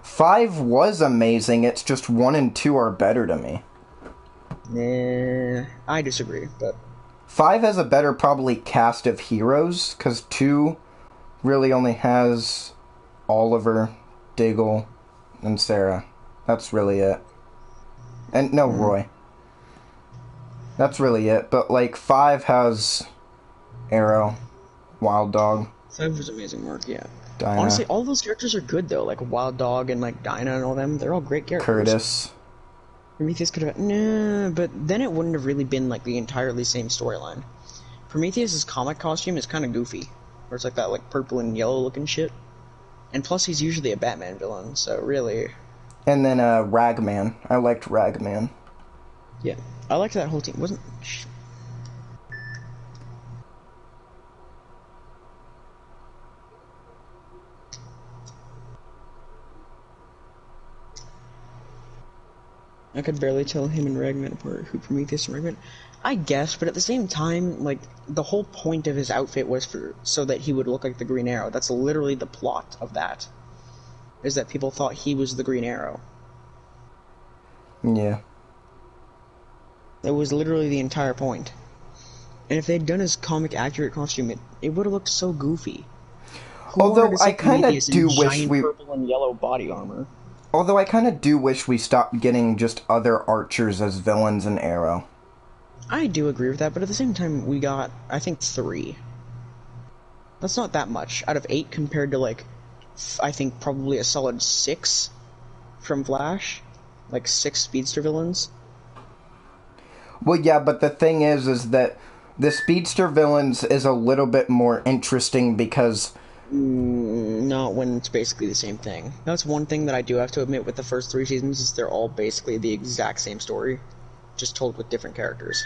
5 was amazing. It's just 1 and 2 are better to me. Nah, I disagree, but 5 has a better probably cast of heroes, because 2 really only has Oliver, Diggle, and Sarah. That's really it. And no, Roy. That's really it. But like 5 has Arrow, Wild Dog. 5 was amazing work, yeah. Dinah. Honestly, all those characters are good though. Like Wild Dog and like Dinah and all them. They're all great characters. Curtis. Prometheus could have... Nah, but then it wouldn't have really been, like, the entirely same storyline. Prometheus' comic costume is kind of goofy. Where it's like that, like, purple and yellow looking shit. And plus, he's usually a Batman villain, so really... And then, Ragman. I liked Ragman. Yeah. I liked that whole team. Wasn't... I could barely tell him and Ragman apart, who Prometheus and Ragman. I guess, but at the same time, like, the whole point of his outfit was so that he would look like the Green Arrow. That's literally the plot of that. Is that people thought he was the Green Arrow. Yeah. That was literally the entire point. And if they'd done his comic accurate costume, it would have looked so goofy. Although I kind of do wish we... purple and yellow body armor. Although I kind of do wish we stopped getting just other archers as villains in Arrow. I do agree with that, but at the same time, we got, I think, 3. That's not that much. Out of 8 compared to, like, I think probably a solid 6 from Flash. Like, 6 speedster villains. Well, yeah, but the thing is that the speedster villains is a little bit more interesting because Not when it's basically the same thing. That's one thing that I do have to admit with the first 3 seasons is they're all basically the exact same story, just told with different characters.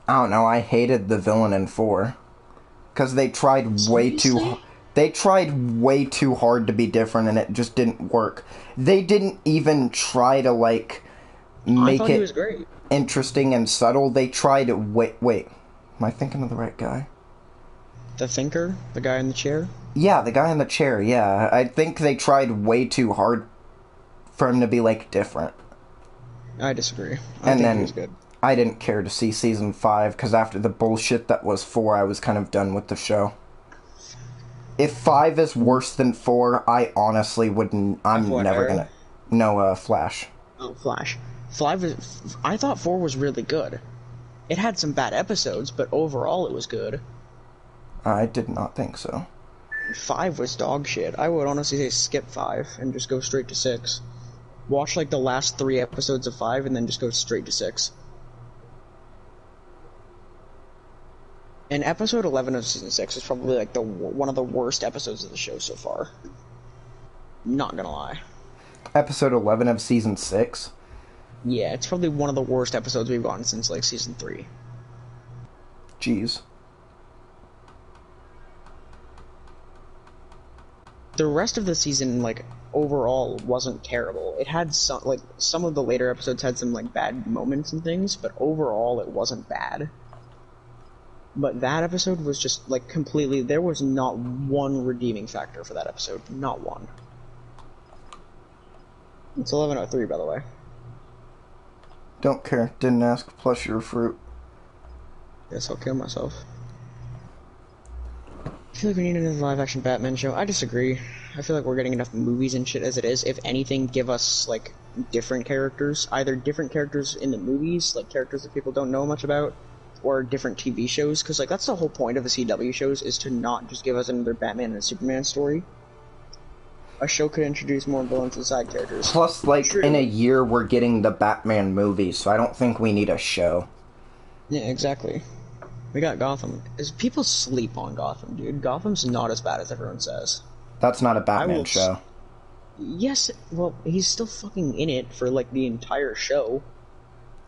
I don't know, I hated the villain in 4. Because they tried way too... They tried way too hard to be different and it just didn't work. They didn't even try to, like, make I thought he was great. Interesting and subtle. They tried... Wait. Am I thinking of the right guy? The thinker? The guy in the chair? Yeah, the guy in the chair, yeah. I think they tried way too hard for him to be, like, different. I disagree. I think he was good. I didn't care to see Season 5, because after the bullshit that was 4, I was kind of done with the show. If 5 is worse than 4, I honestly wouldn't... I'm never gonna... No, Flash. Oh, Flash. I thought 4 was really good. It had some bad episodes, but overall it was good. I did not think so. 5 was dog shit. I would honestly say skip 5 and just go straight to 6. Watch like the last 3 episodes of 5 and then just go straight to 6. And episode 11 of season 6 is probably like one of the worst episodes of the show so far. Not gonna lie. Episode 11 of season 6? Yeah, it's probably one of the worst episodes we've gotten since like season 3. Jeez. The rest of the season, like, overall wasn't terrible. It had some of the later episodes had some like bad moments and things, but overall it wasn't bad. But that episode was just like completely, there was not one redeeming factor for that episode. Not one. It's 11:03 by the way. Don't care. Didn't ask. Plus your fruit. Guess I'll kill myself. I feel like we need another live-action Batman show. I disagree. I feel like we're getting enough movies and shit as it is. If anything, give us, like, different characters. Either different characters in the movies, like characters that people don't know much about, or different TV shows. Because, like, that's the whole point of the CW shows, is to not just give us another Batman and Superman story. A show could introduce more villains and side characters. Plus, like, in a year, we're getting the Batman movie, so I don't think we need a show. Yeah, exactly. We got Gotham. People sleep on Gotham, dude. Gotham's not as bad as everyone says. That's not a Batman show. Yes, well, he's still fucking in it for, like, the entire show.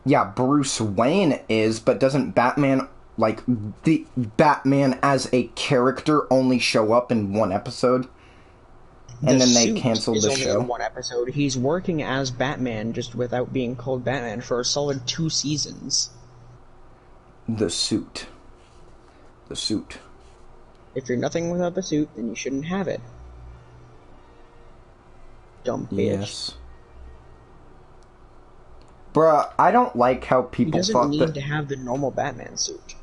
Yeah, Bruce Wayne is, but doesn't Batman, like, the Batman as a character only show up in one episode? And then they cancel the show? Only in one episode. He's working as Batman, just without being called Batman, for a solid 2 seasons. The suit. The suit. If you're nothing without the suit, then you shouldn't have it. Dumb bitch. Yes. Bruh, I don't like how people thought that... He doesn't need to have the normal Batman suit.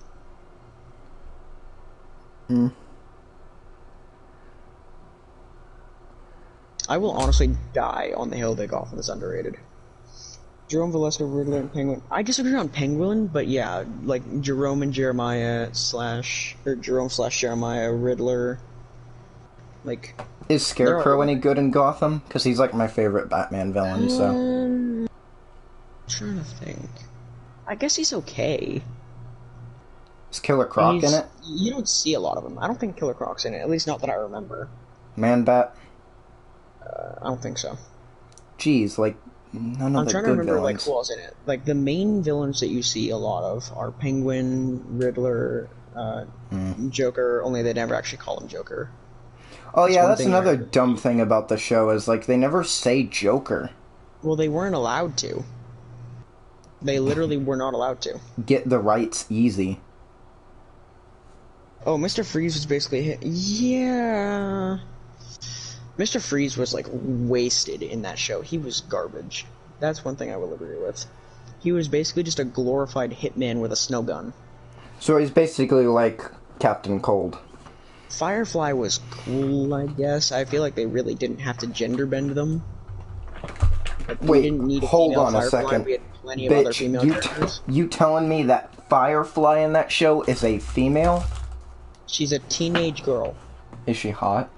Hmm. I will honestly die on the hill that Gotham is underrated. Jerome, Valeska, Riddler, and Penguin. I disagree on Penguin, but yeah, like Jerome and Jeremiah Jerome/Jeremiah, Riddler. Like, is Scarecrow any good in Gotham? Because he's like my favorite Batman villain. So I'm trying to think. I guess he's okay. Is Killer Croc in it? You don't see a lot of him. I don't think Killer Croc's in it. At least not that I remember. Man-Bat? I don't think so. Jeez, like. None of I'm the trying good to remember villains. like who else in it. Like the main villains that you see a lot of are Penguin, Riddler, Joker. Only they never actually call him Joker. Oh yeah, that's another dumb thing about the show is like they never say Joker. Well, they weren't allowed to. They literally were not allowed to. Get the rights easy. Oh, Mr. Freeze was basically yeah. Mr. Freeze was, like, wasted in that show. He was garbage. That's one thing I will agree with. He was basically just a glorified hitman with a snow gun. So he's basically like Captain Cold. Firefly was cool, I guess. I feel like they really didn't have to gender bend them. Like, wait, didn't need hold on Firefly. a second. We had plenty of other female characters. You telling me that Firefly in that show is a female? She's a teenage girl. Is she hot?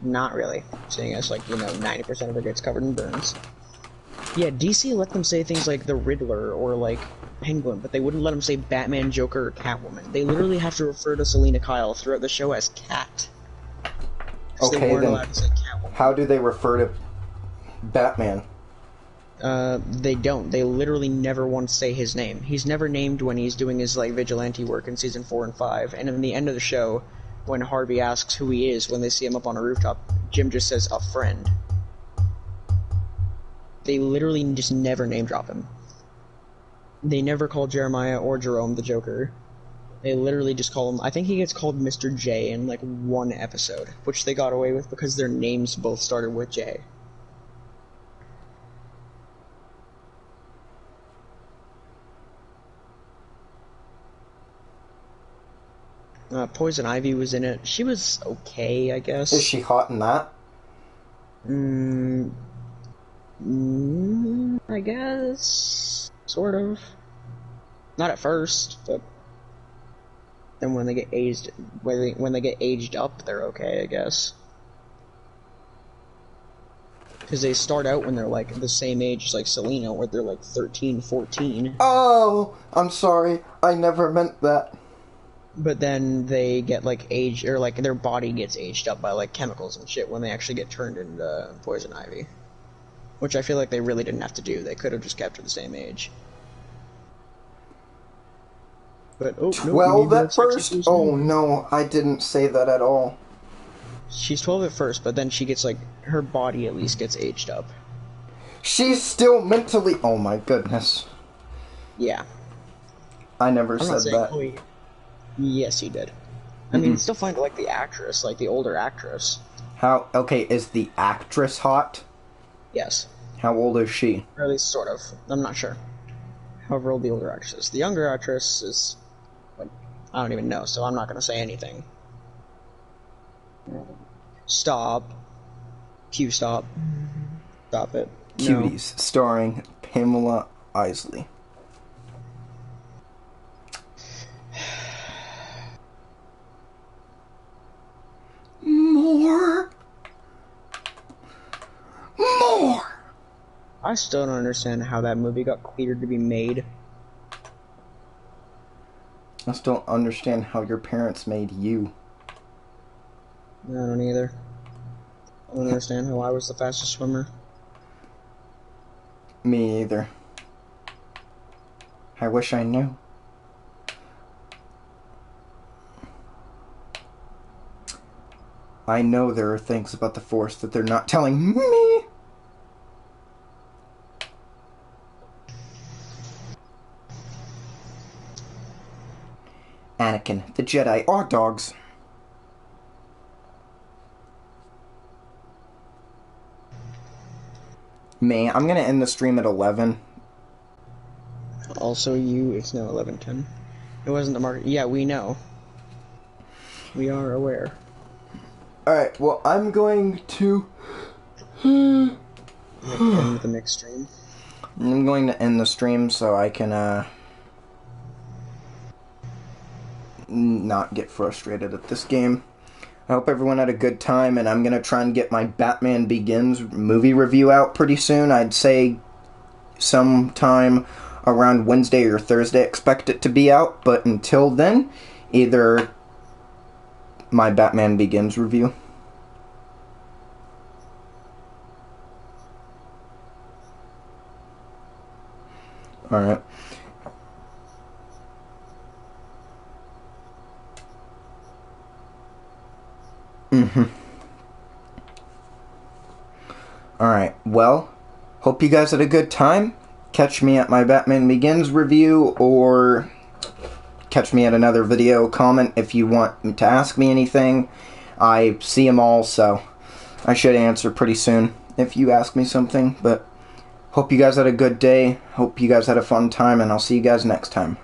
Not really, seeing as, like, 90% of her gets covered in burns. Yeah, DC let them say things like the Riddler or like Penguin, but they wouldn't let them say Batman, Joker, or Catwoman. They literally have to refer to Selena Kyle throughout the show as Cat. Okay, they weren't then allowed to say Catwoman. how do they refer to Batman? They don't. They literally never once say his name. He's never named when he's doing his like vigilante work in season 4 and 5. And in the end of the show, when Harvey asks who he is when they see him up on a rooftop, Jim just says a friend. They literally just never name drop him. They never call Jeremiah or Jerome the Joker. They literally just call him. I think he gets called Mr. J in like one episode, which they got away with because their names both started with J. Poison Ivy was in it. She was okay, I guess. Is she hot in that? I guess. Sort of. Not at first, but then when they get aged, when they get aged up, they're okay, I guess. Because they start out when they're like the same age as like Selena, where they're like 13, 14. Oh, I'm sorry. I never meant that. But then they get like aged, or like their body gets aged up by like chemicals and shit when they actually get turned into Poison Ivy. Which I feel like they really didn't have to do. They could have just kept her the same age. But, 12 at first? Oh no, I didn't say that at all. She's 12 at first, but then she gets like, her body at least gets aged up. She's still mentally... Oh my goodness. Yeah. I never said that. Oh, yeah. Yes, you did. I mean, it's still fine to like the actress, like the older actress. How... Okay, is the actress hot? Yes. How old is she? Or at least sort of. I'm not sure. However old the older actress is. The younger actress is... like, I don't even know, so I'm not going to say anything. Stop. Q stop. Stop it. Cuties, starring Pamela Isley. More. I still don't understand how that movie got cleared to be made. I still don't understand how your parents made you. I don't either. I don't understand how I was the fastest swimmer. Me either. I wish I knew. I know there are things about the Force that they're not telling me. Anakin, the Jedi are dogs. Me, I'm gonna end the stream at 11. Also, it's now 11:10. It wasn't the market. Yeah, we know. We are aware. Alright, well, I'm going to... End the next stream. I'm going to end the stream so I can, not get frustrated at this game. I hope everyone had a good time, and I'm going to try and get my Batman Begins movie review out pretty soon. I'd say sometime around Wednesday or Thursday expect it to be out, but until then, either my Batman Begins review. Alright. Alright, well, hope you guys had a good time. Catch me at my Batman Begins review, or catch me at another video. Comment if you want to ask me anything. I see them all, so I should answer pretty soon if you ask me something. But hope you guys had a good day. Hope you guys had a fun time, and I'll see you guys next time.